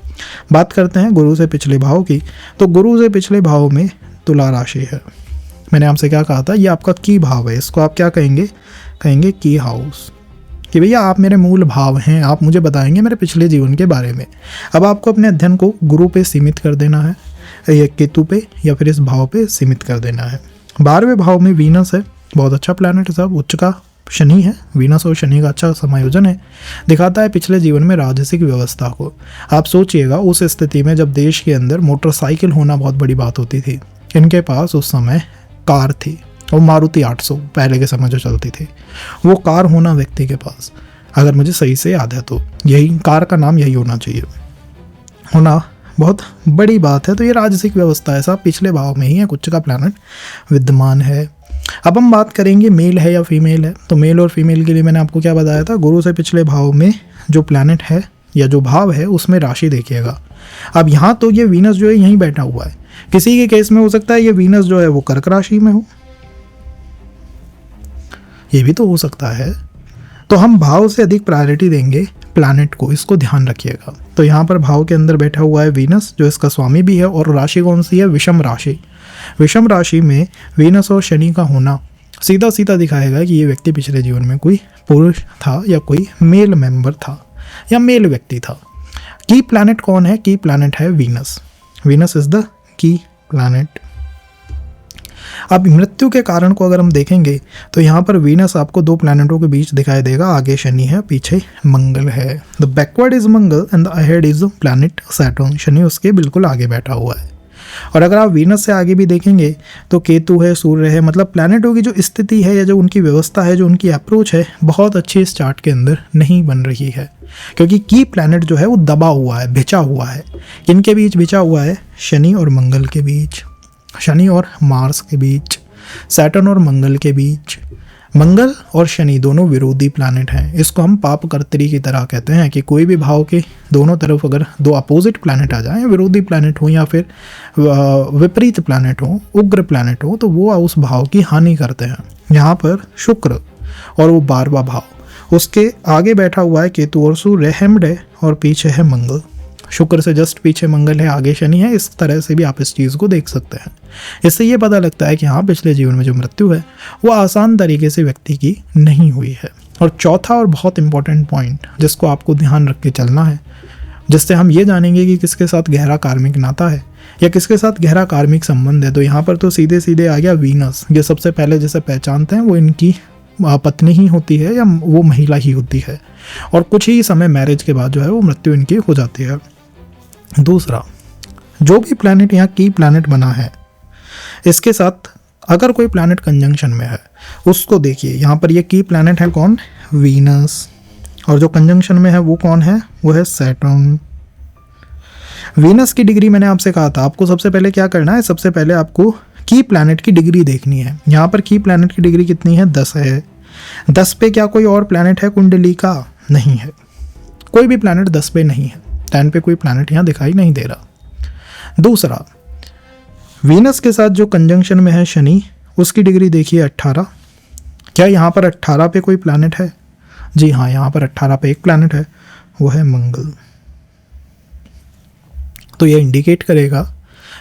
बात करते हैं गुरु से पिछले भाव की। तो गुरु से पिछले भाव में तुला राशि है। मैंने आपसे क्या कहा था, ये आपका की भाव है। इसको आप क्या कहेंगे? कहेंगे की हाउस। कि भैया आप मेरे मूल भाव हैं, आप मुझे बताएंगे मेरे पिछले जीवन के बारे में। अब आपको अपने अध्ययन को गुरु पे सीमित कर देना है, या केतु पे, या फिर इस भाव पे सीमित कर देना है। 12वें भाव में वीनस है, बहुत अच्छा प्लैनेट है साहब। उच्च का शनि है, वीनस और शनि का अच्छा समायोजन है। दिखाता है पिछले जीवन में राजसिक व्यवस्था को। आप सोचिएगा उस स्थिति में जब देश के अंदर मोटरसाइकिल होना बहुत बड़ी बात होती थी। इनके पास उस समय कार थी, और मारुति 800 पहले के समय जो चलती थी, वो कार होना व्यक्ति के पास, अगर मुझे सही से याद है तो यही कार का नाम यही होना चाहिए, होना बहुत बड़ी बात है। तो ये राजसिक व्यवस्था है साहब, पिछले भाव में ही है, उच्च का प्लैनेट विद्यमान है। अब हम बात करेंगे मेल है या फीमेल है। तो मेल और फीमेल के लिए मैंने आपको क्या बताया था, गुरु से पिछले भाव में जो प्लैनेट है या जो भाव है उसमें राशि देखिएगा। अब यहाँ तो ये वीनस जो है यहीं बैठा हुआ है। किसी के केस में हो सकता है ये वीनस जो है वो कर्क राशि में हो, ये भी तो हो सकता है। तो हम भाव से अधिक प्रायोरिटी देंगे प्लैनेट को, इसको ध्यान रखिएगा। तो यहाँ पर भाव के अंदर बैठा हुआ है वीनस, जो इसका स्वामी भी है, और राशि कौन सी है? विषम राशि। विषम राशि में वीनस और शनि का होना सीधा सीधा दिखाएगा कि ये व्यक्ति पिछले जीवन में कोई पुरुष था या कोई मेल मेंबर था या मेल व्यक्ति था। की प्लैनेट कौन है? की प्लैनेट है Venus. Venus is the key planet. अब मृत्यु के कारण को अगर हम देखेंगे तो यहाँ पर वीनस आपको दो प्लैनेटों के बीच दिखाई देगा। आगे शनि है, पीछे मंगल है। The backward is Mangal and the ahead is planet Saturn. Shani उसके बिल्कुल आगे बैठा हुआ है। और अगर आप वीनस से आगे भी देखेंगे तो केतु है, सूर्य है। मतलब प्लैनेटों की जो स्थिति है या जो उनकी व्यवस्था है, जो उनकी अप्रोच है, बहुत अच्छी इस चार्ट के अंदर नहीं बन रही है, क्योंकि की प्लैनेट जो है वो दबा हुआ है, भिचा हुआ है। किनके बीच भिचा हुआ है? शनि और मंगल के बीच, शनि और मार्स के बीच, सैटर्न और मंगल के बीच। मंगल और शनि दोनों विरोधी प्लैनेट हैं। इसको हम पाप कर्तरी की तरह कहते हैं कि कोई भी भाव के दोनों तरफ अगर दो अपोजिट प्लैनेट आ जाएं, विरोधी प्लैनेट हो या फिर विपरीत प्लैनेट हो, उग्र प्लैनेट हो, तो वो उस भाव की हानि करते हैं। यहाँ पर शुक्र और वो 12वां भाव, उसके आगे बैठा हुआ है केतु और सूर्य, हेम्ड है, और पीछे है मंगल। शुक्र से जस्ट पीछे मंगल है, आगे शनि है। इस तरह से भी आप इस चीज़ को देख सकते हैं। इससे ये पता लगता है कि हाँ, पिछले जीवन में जो मृत्यु है वो आसान तरीके से व्यक्ति की नहीं हुई है। और चौथा और बहुत इंपॉर्टेंट पॉइंट जिसको आपको ध्यान रख के चलना है, जिससे हम ये जानेंगे कि किसके साथ गहरा कार्मिक नाता है, या किसके साथ गहरा कार्मिक संबंध है, तो यहाँ पर तो सीधे सीधे आ गया वीनस। ये सबसे पहले जैसे पहचानते हैं वो इनकी पत्नी ही होती है या वो महिला ही होती है, और कुछ ही समय मैरिज के बाद जो है वो मृत्यु इनकी हो जाती है। दूसरा, जो भी प्लैनेट यहाँ की प्लैनेट बना है, इसके साथ अगर कोई प्लैनेट कंजंक्शन में है उसको देखिए। यहाँ पर ये की प्लैनेट है कौन, वीनस, और जो कंजंक्शन में है वो कौन है, वो है सैटर्न। वीनस की डिग्री मैंने आपसे कहा था, आपको सबसे पहले क्या करना है, सबसे पहले आपको की प्लैनेट की डिग्री देखनी है। यहाँ पर की प्लैनेट की डिग्री कितनी है, 10 है। 10 पे क्या कोई और प्लैनेट है कुंडली का, नहीं है, कोई भी प्लैनेट 10 पे नहीं है। 10 पे कोई प्लैनेट यहाँ दिखाई नहीं दे रहा। दूसरा, वीनस के साथ जो कंजंक्शन में है शनि, उसकी डिग्री देखिए 18। क्या यहाँ पर 18 पे कोई प्लैनेट है, जी हाँ, यहाँ पर 18 पे एक प्लैनेट है, वो है मंगल। तो ये इंडिकेट करेगा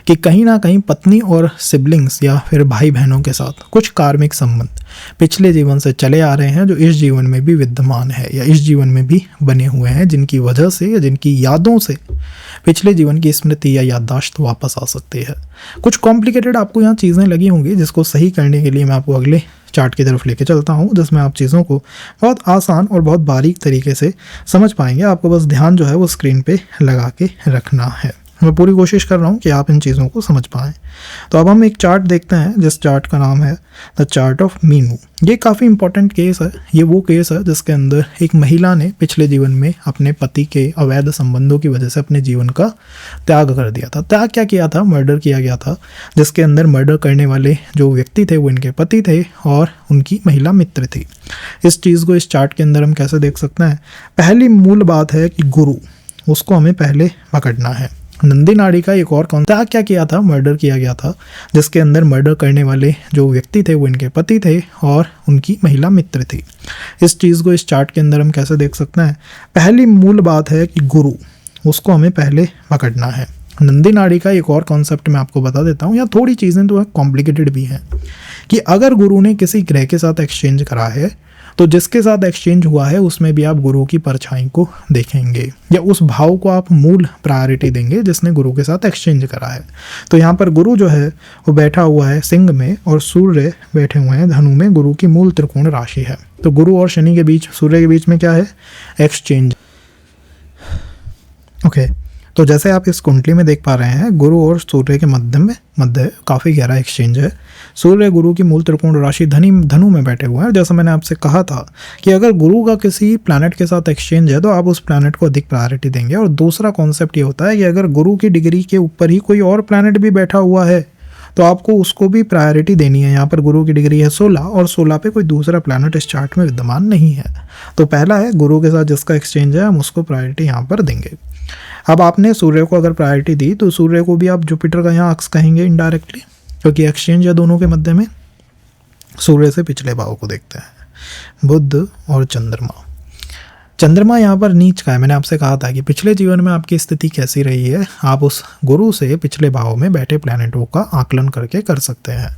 कि कहीं ना कहीं पत्नी और सिबलिंग्स या फिर भाई बहनों के साथ कुछ कार्मिक संबंध पिछले जीवन से चले आ रहे हैं, जो इस जीवन में भी विद्यमान है या इस जीवन में भी बने हुए हैं, जिनकी वजह से या जिनकी यादों से पिछले जीवन की स्मृति या याददाश्त वापस आ सकती है। कुछ कॉम्प्लिकेटेड आपको यहाँ चीज़ें लगी होंगी, जिसको सही करने के लिए मैं आपको अगले चार्ट की तरफ लेके चलता हूँ, जिसमें आप चीज़ों को बहुत आसान और बहुत बारीक तरीके से समझ पाएंगे। आपको बस ध्यान जो है वो स्क्रीन पे लगा के रखना है। मैं पूरी कोशिश कर रहा हूँ कि आप इन चीज़ों को समझ पाएँ। तो अब हम एक चार्ट देखते हैं, जिस चार्ट का नाम है द चार्ट ऑफ मीनू। ये काफ़ी इंपॉर्टेंट केस है। ये वो केस है जिसके अंदर एक महिला ने पिछले जीवन में अपने पति के अवैध संबंधों की वजह से अपने जीवन का त्याग कर दिया था। त्याग क्या किया था, मर्डर किया गया था, जिसके अंदर मर्डर करने वाले जो व्यक्ति थे वो इनके पति थे और उनकी महिला मित्र थी। इस चीज़ को इस चार्ट के अंदर हम कैसे देख सकते हैं, पहली मूल बात है कि गुरु, उसको हमें पहले पकड़ना है। नंदी नाड़ी का एक और त्याग क्या किया था, मर्डर किया गया था, जिसके अंदर मर्डर करने वाले जो व्यक्ति थे वो इनके पति थे और उनकी महिला मित्र थी। इस चीज़ को इस चार्ट के अंदर हम कैसे देख सकते हैं, पहली मूल बात है कि गुरु, उसको हमें पहले पकड़ना है। नंदी नाड़ी का एक और कॉन्सेप्ट मैं आपको बता देता हूँ, या थोड़ी चीज़ें तो कॉम्प्लिकेटेड भी हैं, कि अगर गुरु ने किसी ग्रह के साथ एक्सचेंज करा है तो जिसके साथ एक्सचेंज हुआ है उसमें भी आप गुरु की परछाई को देखेंगे, या उस भाव को आप मूल प्रायोरिटी देंगे जिसने गुरु के साथ एक्सचेंज करा है। तो यहाँ पर गुरु जो है वो बैठा हुआ है सिंह में और सूर्य बैठे हुए हैं धनु में। गुरु की मूल त्रिकोण राशि है। तो गुरु और शनि के बीच, सूर्य के बीच में क्या है, एक्सचेंज। ओके, तो जैसे आप इस कुंडली में देख पा रहे हैं, गुरु और सूर्य के मध्य काफ़ी गहरा एक्सचेंज है। सूर्य गुरु की मूल त्रिकोण राशि धनु में बैठे हुए हैं। जैसा मैंने आपसे कहा था कि अगर गुरु का किसी प्लैनेट के साथ एक्सचेंज है तो आप उस प्लैनेट को अधिक प्रायोरिटी देंगे। और दूसरा कॉन्सेप्ट ये होता है कि अगर गुरु की डिग्री के ऊपर ही कोई और प्लैनेट भी बैठा हुआ है तो आपको उसको भी प्रायोरिटी देनी है। यहाँ पर गुरु की डिग्री है 16 और 16 पे कोई दूसरा प्लैनेट इस चार्ट में विद्यमान नहीं है। तो पहला है गुरु के साथ जिसका एक्सचेंज है हम उसको प्रायोरिटी यहाँ पर देंगे। अब आपने सूर्य को अगर प्रायोरिटी दी तो सूर्य को भी आप जुपिटर का यहाँ अक्स कहेंगे इनडायरेक्टली, क्योंकि एक्सचेंज है दोनों के मध्य में। सूर्य से पिछले भाव को देखते हैं, बुध और चंद्रमा। चंद्रमा यहाँ पर नीच का है। मैंने आपसे कहा था कि पिछले जीवन में आपकी स्थिति कैसी रही है, आप उस गुरु से पिछले भाव में बैठे प्लैनेटों का आकलन करके कर सकते हैं।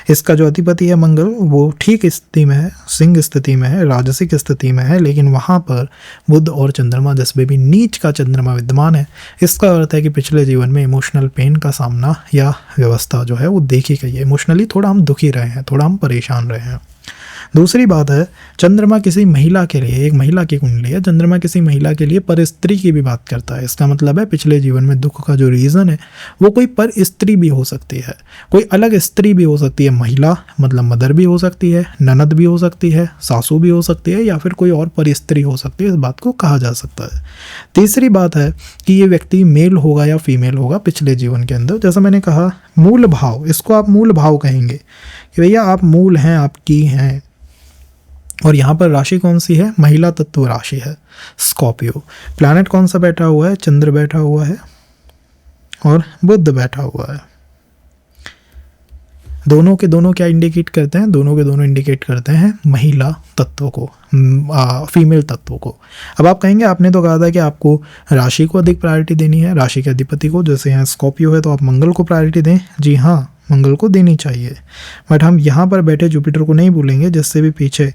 इसका जो अधिपति है मंगल, वो ठीक स्थिति में है, सिंह स्थिति में है, राजसिक स्थिति में है, लेकिन वहाँ पर बुध और चंद्रमा जिसमें भी नीच का चंद्रमा विद्यमान है। इसका अर्थ है कि पिछले जीवन में इमोशनल पेन का सामना या व्यवस्था जो है वो देखी गई है। इमोशनली थोड़ा हम दुखी रहे हैं, थोड़ा हम परेशान रहे हैं। दूसरी बात है, चंद्रमा किसी महिला के लिए, एक महिला की कुंडली है, चंद्रमा किसी महिला के लिए पर स्त्री की भी बात करता है। इसका मतलब है पिछले जीवन में दुख का जो रीज़न है वो कोई पर स्त्री भी हो सकती है, कोई अलग स्त्री भी हो सकती है। महिला मतलब मदर भी हो सकती है, ननद भी हो सकती है, सासू भी हो सकती है, या फिर कोई और पर स्त्री हो सकती है। इस बात को कहा जा सकता है। तीसरी बात है कि ये व्यक्ति मेल होगा या फीमेल होगा पिछले जीवन के अंदर। जैसा मैंने कहा, मूल भाव, इसको आप मूल भाव कहेंगे कि भैया आप मूल हैं, आपकी हैं। और यहाँ पर राशि कौन सी है, महिला तत्व राशि है, स्कॉर्पियो। प्लैनेट कौन सा बैठा हुआ है, चंद्र बैठा हुआ है और बुध बैठा हुआ है। दोनों के दोनों क्या इंडिकेट करते हैं, दोनों के दोनों इंडिकेट करते हैं महिला तत्व को, फीमेल तत्व को। अब आप कहेंगे आपने तो कहा था कि आपको राशि को अधिक प्रायोरिटी देनी है, राशि के अधिपति को। जैसे यहाँ स्कॉर्पियो है तो आप मंगल को प्रायोरिटी दें। जी हाँ, मंगल को देनी चाहिए। बट हम यहाँ पर बैठे जुपिटर को नहीं भूलेंगे, जिससे भी पीछे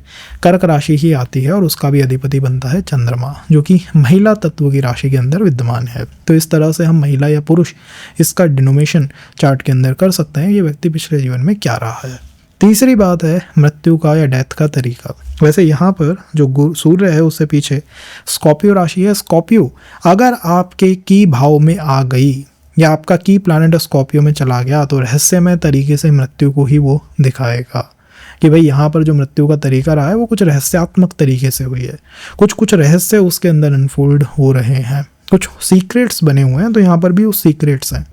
कर्क राशि ही आती है और उसका भी अधिपति बनता है चंद्रमा, जो कि महिला तत्व की राशि के अंदर विद्यमान है। तो इस तरह से हम महिला या पुरुष इसका डिनोमिनेशन चार्ट के अंदर कर सकते हैं, ये व्यक्ति पिछले जीवन में क्या रहा है। तीसरी बात है मृत्यु का या डेथ का तरीका। वैसे यहाँ पर जो सूर्य है उससे पीछे स्कॉर्पियो राशि है। स्कॉर्पियो अगर आपके की भाव में आ गई या आपका की प्लैनेट स्कॉर्पियो में चला गया तो रहस्यमय तरीके से मृत्यु को ही वो दिखाएगा कि भाई यहाँ पर जो मृत्यु का तरीका रहा है वो कुछ रहस्यात्मक तरीके से हुई है, कुछ रहस्य उसके अंदर अनफोल्ड हो रहे हैं, कुछ सीक्रेट्स बने हुए हैं। तो यहाँ पर भी वो सीक्रेट्स हैं।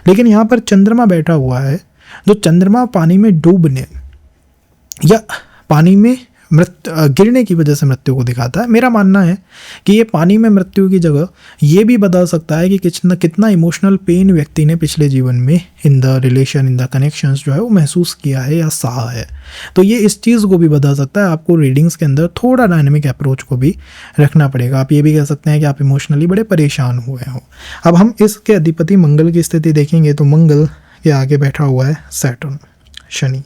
लेकिन यहाँ पर चंद्रमा बैठा हुआ है, जो चंद्रमा पानी में डूबने या पानी में गिरने की वजह से मृत्यु को दिखाता है। मेरा मानना है कि ये पानी में मृत्यु की जगह ये भी बता सकता है कि कितना इमोशनल पेन व्यक्ति ने पिछले जीवन में in the relation, in the connections जो है वो महसूस किया है या सहा है। तो ये इस चीज़ को भी बता सकता है। आपको रीडिंग्स के अंदर थोड़ा डायनेमिक अप्रोच को भी रखना पड़ेगा। आप ये भी कह सकते हैं कि आप इमोशनली बड़े परेशान हुए हो। अब हम इसके अधिपति मंगल की स्थिति देखेंगे तो मंगल के आगे बैठा हुआ है सैटर्न, शनि।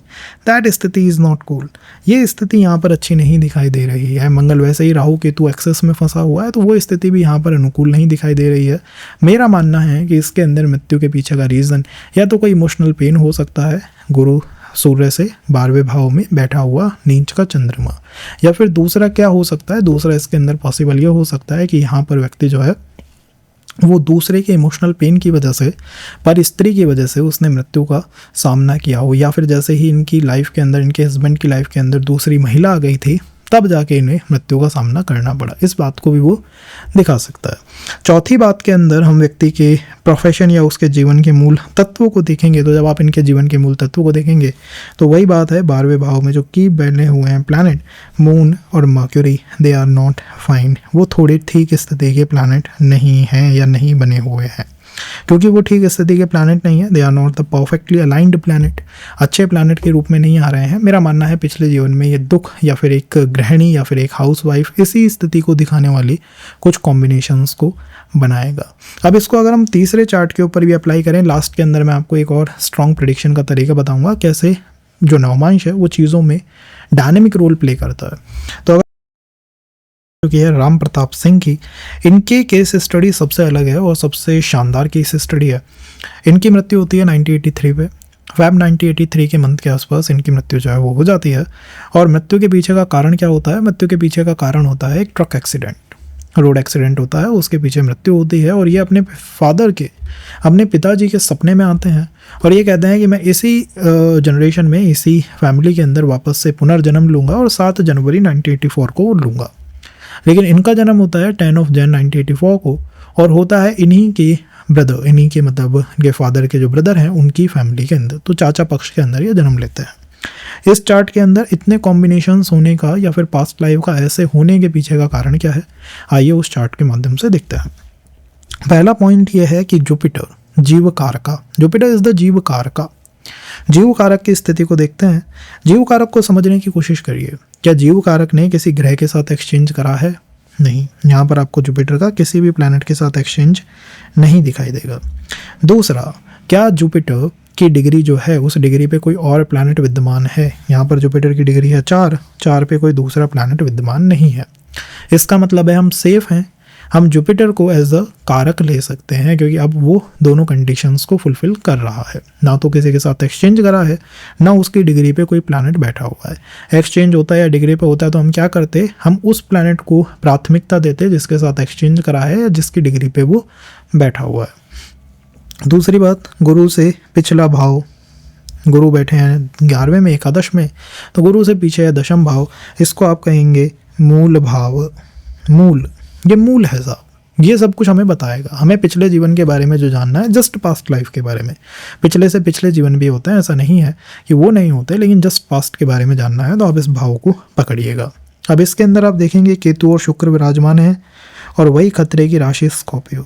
दैट स्थिति इज़ नॉट कूल। ये स्थिति यहाँ पर अच्छी नहीं दिखाई दे रही है। मंगल वैसे ही राहु केतु एक्सेस में फंसा हुआ है, तो वो स्थिति भी यहाँ पर अनुकूल नहीं दिखाई दे रही है। मेरा मानना है कि इसके अंदर मृत्यु के पीछे का रीज़न या तो कोई इमोशनल पेन हो सकता है, गुरु सूर्य से 12वें भाव में बैठा हुआ नीच का चंद्रमा, या फिर दूसरा क्या हो सकता है, दूसरा इसके अंदर पॉसिबल ये हो सकता है कि यहाँ पर व्यक्ति जो है वो दूसरे के इमोशनल पेन की वजह से, पर स्त्री की वजह से उसने मृत्यु का सामना किया हो, या फिर जैसे ही इनकी लाइफ के अंदर, इनके हस्बैंड की लाइफ के अंदर दूसरी महिला आ गई थी तब जाके इन्हें मृत्यु का सामना करना पड़ा। इस बात को भी वो दिखा सकता है। चौथी बात के अंदर हम व्यक्ति के प्रोफेशन या उसके जीवन के मूल तत्वों को देखेंगे। तो जब आप इनके जीवन के मूल तत्वों को देखेंगे तो वही बात है, 12वें भाव में जो की बने हुए हैं प्लैनेट मून और Mercury, they are not fine. वो थोड़ी ठीक स्थिति के प्लैनेट नहीं हैं या नहीं बने हुए हैं। क्योंकि वो ठीक स्थिति के प्लैनेट नहीं है, they are not the perfectly aligned planet, अच्छे प्लैनेट के रूप में नहीं आ रहे हैं। मेरा मानना है पिछले जीवन में ये दुख या फिर एक गृहिणी या फिर एक हाउसवाइफ इसी स्थिति को दिखाने वाली कुछ कॉम्बिनेशंस को बनाएगा। अब इसको अगर हम तीसरे चार्ट के ऊपर भी अप्लाई करें, लास्ट के अंदर मैं आपको एक और स्ट्रॉन्ग प्रेडिक्शन का तरीका बताऊंगा कैसे जो नवमांश है वो चीज़ों में डायनेमिक रोल प्ले करता है। तो की है राम प्रताप सिंह की, इनके केस स्टडी सबसे अलग है और सबसे शानदार केस स्टडी है। इनकी मृत्यु होती है 1983 पे, फैब 1983 के मंथ के आसपास इनकी मृत्यु जो है वो हो जाती है। और मृत्यु के पीछे का कारण क्या होता है? मृत्यु के पीछे का कारण होता है एक ट्रक एक्सीडेंट, रोड एक्सीडेंट होता है, उसके पीछे मृत्यु होती है। और ये अपने फादर के, अपने पिताजी के सपने में आते हैं और ये कहते हैं कि मैं इसी जनरेशन में, इसी फैमिली के अंदर वापस से पुनर्जन्म लूँगा और 7 जनवरी 1984 को लूँगा। लेकिन इनका जन्म होता है 10 ऑफ जन 1984 को और होता है इन्हीं के ब्रदर, इन्हीं के मतलब इनके फादर के जो ब्रदर हैं उनकी फैमिली के अंदर, तो चाचा पक्ष के अंदर ये जन्म लेते हैं। इस चार्ट के अंदर इतने कॉम्बिनेशंस होने का या फिर पास्ट लाइफ का ऐसे होने के पीछे का कारण क्या है, आइए उस चार्ट के माध्यम से देखते हैं। पहला पॉइंट ये है कि जुपिटर जीव कारका, जुपिटर इज द जीव कारका। जीव कारक की स्थिति को देखते हैं। जीव कारक को समझने की कोशिश करिए। क्या जीव कारक ने किसी ग्रह के साथ एक्सचेंज करा है? नहीं, यहाँ पर आपको जुपिटर का किसी भी प्लैनेट के साथ एक्सचेंज नहीं दिखाई देगा। दूसरा, क्या जुपिटर की डिग्री जो है उस डिग्री पे कोई और प्लैनेट विद्यमान है? यहाँ पर जुपिटर की डिग्री है 4 पे कोई दूसरा प्लैनेट विद्यमान नहीं है। इसका मतलब है हम सेफ हैं, हम जुपिटर को एज अ कारक ले सकते हैं क्योंकि अब वो दोनों कंडीशंस को फुलफिल कर रहा है। ना तो किसी के साथ एक्सचेंज करा है, ना उसकी डिग्री पे कोई प्लैनेट बैठा हुआ है। एक्सचेंज होता है या डिग्री पे होता है तो हम क्या करते, हम उस प्लैनेट को प्राथमिकता देते जिसके साथ एक्सचेंज करा है या जिसकी डिग्री पे वो बैठा हुआ है। दूसरी बात, गुरु से पिछला भाव, गुरु बैठे हैं 11वें में, एकादश में, तो गुरु से पीछे है दशम भाव, इसको आप कहेंगे मूल भाव। मूल, ये मूल है साहब, ये सब कुछ हमें बताएगा। हमें पिछले जीवन के बारे में जो जानना है, जस्ट पास्ट लाइफ के बारे में, पिछले से पिछले जीवन भी होते हैं, ऐसा नहीं है कि वो नहीं होते, लेकिन जस्ट पास्ट के बारे में जानना है तो आप इस भाव को पकड़िएगा। अब इसके अंदर आप देखेंगे केतु और शुक्र विराजमान है और वही खतरे की राशि स्कॉर्पियो।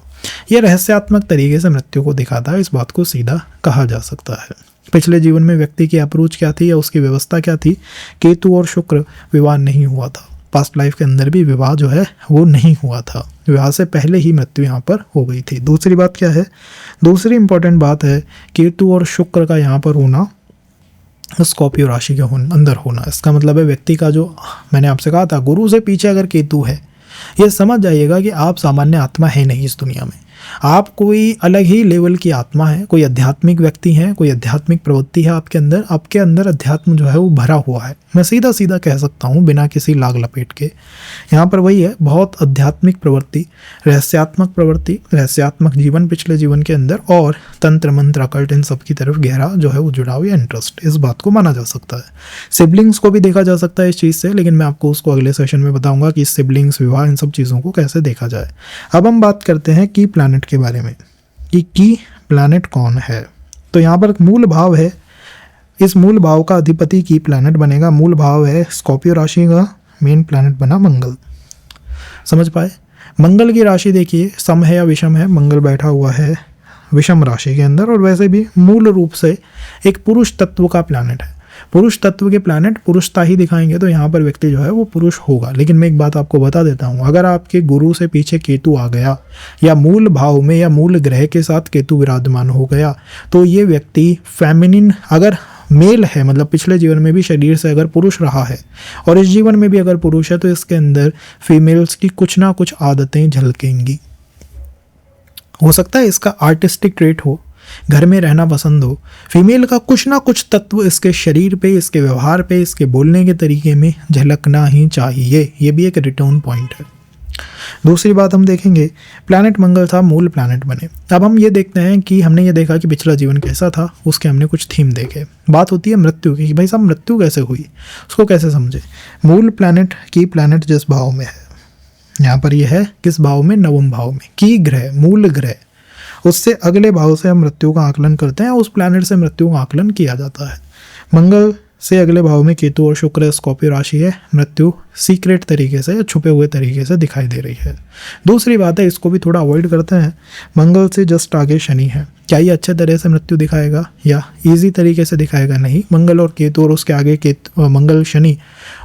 ये रहस्यात्मक तरीके से मृत्यु को दिखाता है, इस बात को सीधा कहा जा सकता है। पिछले जीवन में व्यक्ति की अप्रोच क्या थी या उसकी व्यवस्था क्या थी? केतु और शुक्र विवाह नहीं हुआ था, पास्ट लाइफ के अंदर भी विवाह जो है वो नहीं हुआ था, विवाह से पहले ही मृत्यु यहाँ पर हो गई थी। दूसरी बात क्या है, दूसरी इंपॉर्टेंट बात है केतु और शुक्र का यहाँ पर होना, स्कॉर्पियो राशि के अंदर होना। इसका मतलब है व्यक्ति का जो, मैंने आपसे कहा था गुरु से पीछे अगर केतु है, ये समझ जाइएगा कि आप सामान्य आत्मा है नहीं इस दुनिया में, आप कोई अलग ही लेवल की आत्मा है, कोई आध्यात्मिक व्यक्ति है, कोई आध्यात्मिक प्रवृत्ति है आपके अंदर अध्यात्म जो है वो भरा हुआ है। मैं सीधा सीधा कह सकता हूँ बिना किसी लाग लपेट के, यहाँ पर वही है, बहुत आध्यात्मिक प्रवृत्ति, रहस्यात्मक जीवन पिछले जीवन के अंदर, और तंत्र मंत्र अकल्ट इन सब की तरफ गहरा जो है वो जुड़ाव या इंटरेस्ट, इस बात को माना जा सकता है। सिबलिंग्स को भी देखा जा सकता है इस चीज़ से, लेकिन मैं आपको उसको अगले सेशन में बताऊंगा कि सिबलिंग्स, विवाह, इन सब चीज़ों को कैसे देखा जाए। अब हम बात करते हैं की प्लैनेट के बारे में कि की प्लैनेट कौन है। तो यहाँ पर मूल भाव है, इस मूल भाव का अधिपति की प्लैनेट बनेगा। मूल भाव है स्कॉर्पियो राशि का, मेन प्लैनेट बना मंगल। समझ पाए? मंगल की राशि देखिए सम है या विषम है, मंगल बैठा हुआ है विषम राशि के अंदर, और वैसे भी मूल रूप से एक पुरुष तत्व का प्लैनेट है। पुरुष तत्व के प्लैनेट पुरुषता ही दिखाएंगे, तो यहाँ पर व्यक्ति जो है वो पुरुष होगा। लेकिन मैं एक बात आपको बता देता हूँ, अगर आपके गुरु से पीछे केतु आ गया या मूल भाव में या मूल ग्रह के साथ केतु विराजमान हो गया, तो ये व्यक्ति फेमिनिन अगर मेल है, मतलब पिछले जीवन में भी शरीर से अगर पुरुष रहा है और इस जीवन में भी अगर पुरुष है, तो इसके अंदर फीमेल्स की कुछ ना कुछ आदतें झलकेंगी। हो सकता है इसका आर्टिस्टिक ट्रेट हो, घर में रहना पसंद हो, फीमेल का कुछ ना कुछ तत्व इसके शरीर पे, इसके व्यवहार पे, इसके बोलने के तरीके में झलकना ही चाहिए। ये भी एक रिटर्न पॉइंट है। दूसरी बात हम देखेंगे, प्लैनेट मंगल था, मूल प्लैनेट बने। अब हम ये देखते हैं कि हमने ये देखा कि पिछला जीवन कैसा था, उसके हमने कुछ थीम देखे। बात होती है मृत्यु की, कि भाई साहब मृत्यु कैसे हुई, उसको कैसे समझे। मूल प्लैनेट की प्लैनेट जिस भाव में है, यहाँ पर ये है किस भाव में, नवम भाव में। की ग्रह, मूल ग्रह, उससे अगले भाव से हम मृत्यु का आकलन करते हैं, उस प्लैनेट से मृत्यु का आकलन किया जाता है। मंगल से अगले भाव में केतु और शुक्र स्कॉर्पियो राशि है, मृत्यु सीक्रेट तरीके से या छुपे हुए तरीके से दिखाई दे रही है। दूसरी बात है, इसको भी थोड़ा अवॉइड करते हैं, मंगल से जस्ट आगे शनि है। क्या ये अच्छे तरह से मृत्यु दिखाएगा या इजी तरीके से दिखाएगा? नहीं। मंगल और केतु और उसके आगे मंगल शनि,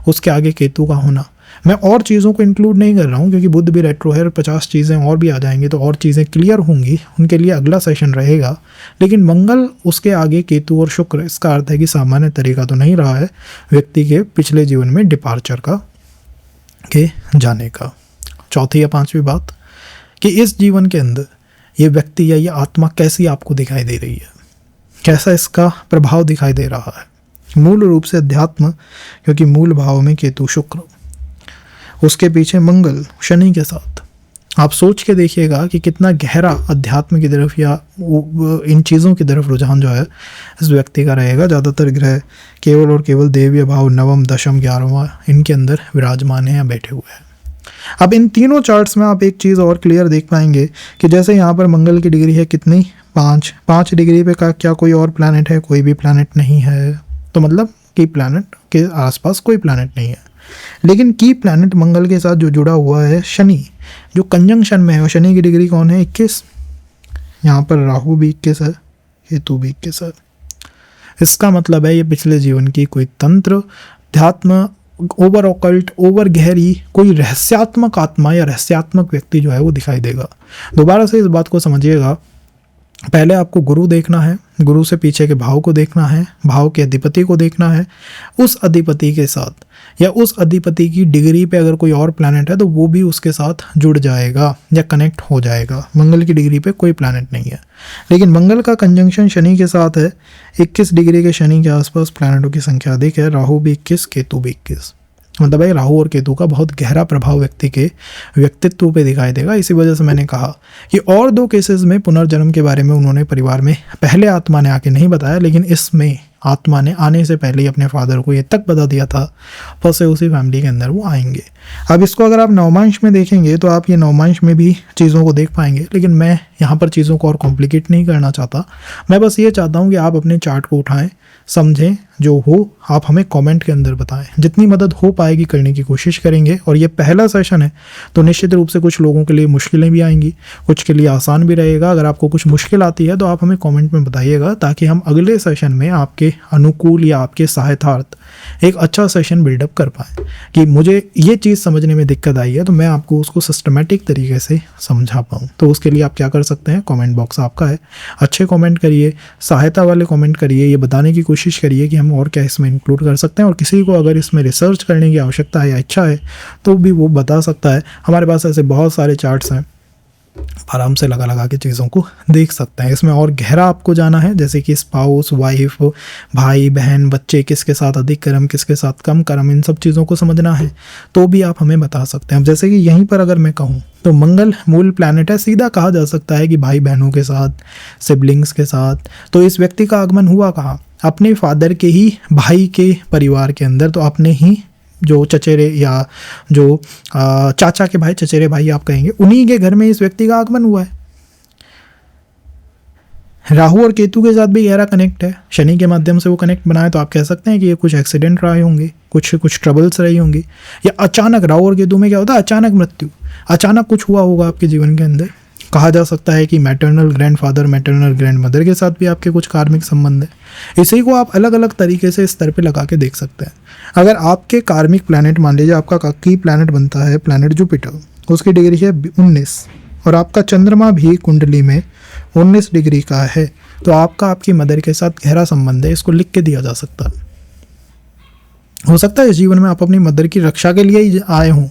उसके आगे केतु का होना। मैं और चीज़ों को इंक्लूड नहीं कर रहा हूँ क्योंकि बुध भी रेट्रो है और 50 चीज़ें और भी आ जाएंगी, तो और चीज़ें क्लियर होंगी, उनके लिए अगला सेशन रहेगा। लेकिन मंगल उसके आगे केतु और शुक्र, इसका अर्थ है कि सामान्य तरीका तो नहीं रहा है व्यक्ति के पिछले जीवन में डिपार्चर का, के जाने का। चौथी या पांचवी बात कि इस जीवन के अंदर ये व्यक्ति या ये आत्मा कैसी आपको दिखाई दे रही है, कैसा इसका प्रभाव दिखाई दे रहा है। मूल रूप से अध्यात्म, क्योंकि मूल भाव में केतु शुक्र, उसके पीछे मंगल शनि के साथ। आप सोच के देखिएगा कि कितना गहरा अध्यात्म की तरफ या इन चीज़ों की तरफ रुझान जो है इस व्यक्ति का रहेगा। ज़्यादातर ग्रह केवल और केवल देवीय भाव नवम, दशम, 11वां इनके अंदर विराजमान है या बैठे हुए हैं। अब इन तीनों चार्ट्स में आप एक चीज़ और क्लियर देख पाएंगे कि जैसे यहाँ पर मंगल की डिग्री है कितनी, 5 डिग्री पे का क्या कोई और प्लैनेट है? कोई भी प्लैनेट नहीं है। तो मतलब की प्लैनेट के आसपास कोई प्लैनेट नहीं है। लेकिन की प्लैनेट मंगल के साथ जो जुड़ा हुआ है शनि, जो कंजंक्शन में है, और शनि की डिग्री कौन है? 21। यहाँ पर राहु भी 21 है, केतु भी 21 है। इसका मतलब है ये पिछले जीवन की कोई तंत्र, अध्यात्म, ओवर ऑकल्ट, ओवर गहरी कोई रहस्यात्मक आत्मा या रहस्यात्मक व्यक्ति जो है वो दिखाई देगा। दोबारा से इस बात को समझिएगा, पहले आपको गुरु देखना है, गुरु से पीछे के भाव को देखना है, भाव के अधिपति को देखना है, उस अधिपति के साथ या उस अधिपति की डिग्री पे अगर कोई और प्लैनेट है तो वो भी उसके साथ जुड़ जाएगा या कनेक्ट हो जाएगा। मंगल की डिग्री पे कोई प्लैनेट नहीं है, लेकिन मंगल का कंजंक्शन शनि के साथ है। 21 डिग्री के शनि के आसपास प्लैनेटों की संख्या अधिक है, राहु भी 21, केतु भी 21। मतलब भाई राहु और केतु का बहुत गहरा प्रभाव व्यक्ति के व्यक्तित्व पे दिखाई देगा। इसी वजह से मैंने कहा कि और 2 केसेस में पुनर्जन्म के बारे में उन्होंने परिवार में पहले आत्मा ने आके नहीं बताया, लेकिन इसमें आत्मा ने आने से पहले ही अपने फादर को ये तक बता दिया था, फर्स्ट से उसी फैमिली के अंदर वो आएंगे। अब इसको अगर आप नवमांश में देखेंगे तो आप ये नवमांश में भी चीज़ों को देख पाएंगे, लेकिन मैं यहाँ पर चीज़ों को और कॉम्प्लिकेट नहीं करना चाहता। मैं बस ये चाहता हूँ कि आप अपने चार्ट को उठाएं, समझें, जो हो आप हमें कमेंट के अंदर बताएं। जितनी मदद हो पाएगी करने की कोशिश करेंगे। और ये पहला सेशन है तो निश्चित रूप से कुछ लोगों के लिए मुश्किलें भी आएंगी, कुछ के लिए आसान भी रहेगा। अगर आपको कुछ मुश्किल आती है तो आप हमें कमेंट में बताइएगा, ताकि हम अगले सेशन में आपके अनुकूल या आपके सहायतार्थ एक अच्छा सेशन बिल्डअप कर पाएँ। कि मुझे ये चीज़ समझने में दिक्कत आई है तो मैं आपको उसको सिस्टमेटिक तरीके से समझा पाऊँ। तो उसके लिए आप क्या कर सकते हैं, कमेंट बॉक्स आपका है, अच्छे कमेंट करिए, सहायता वाले कमेंट करिए, ये बताने की कोशिश करिए कि हम और क्या इसमें इंक्लूड कर सकते हैं। और किसी को अगर इसमें रिसर्च करने की आवश्यकता है या इच्छा है तो भी वो बता सकता है। हमारे पास ऐसे बहुत सारे चार्ट्स हैं, आराम से लगा लगा के चीज़ों को देख सकते हैं। इसमें और गहरा आपको जाना है, जैसे कि स्पाउस, वाइफ, भाई बहन, बच्चे, किसके साथ अधिक कर्म किसके साथ कम कर्म, इन सब चीज़ों को समझना है तो भी आप हमें बता सकते हैं। अब जैसे कि यहीं पर अगर मैं कहूँ तो मंगल मूल प्लैनेट है, सीधा कहा जा सकता है कि भाई बहनों के साथ, सिबलिंग्स के साथ। तो इस व्यक्ति का आगमन हुआ कहाँ, अपने फादर के ही भाई के परिवार के अंदर। तो अपने ही जो चचेरे या जो चाचा के भाई, चचेरे भाई आप कहेंगे, उन्हीं के घर में इस व्यक्ति का आगमन हुआ है। राहु और केतु के साथ भी गहरा कनेक्ट है, शनि के माध्यम से वो कनेक्ट बनाए। तो आप कह सकते हैं कि ये कुछ एक्सीडेंट रहे होंगे, कुछ ट्रबल्स रही होंगी, या अचानक राहु और केतु में क्या होता है, अचानक मृत्यु, अचानक कुछ हुआ होगा आपके जीवन के अंदर। कहा जा सकता है कि मैटरनल ग्रैंडफादर, मैटरनल ग्रैंडमदर के साथ भी आपके कुछ कार्मिक संबंध है। इसी को आप अलग अलग तरीके से स्तर पे लगा के देख सकते हैं। अगर आपके कार्मिक प्लैनेट, मान लीजिए आपका की प्लैनेट बनता है प्लैनेट जुपिटर, उसकी डिग्री है 19 और आपका चंद्रमा भी कुंडली में 19 डिग्री का है, तो आपका आपकी मदर के साथ गहरा संबंध है। इसको लिख के दिया जा सकता है। हो सकता है इस जीवन में आप अपनी मदर की रक्षा के लिए ही आए हों,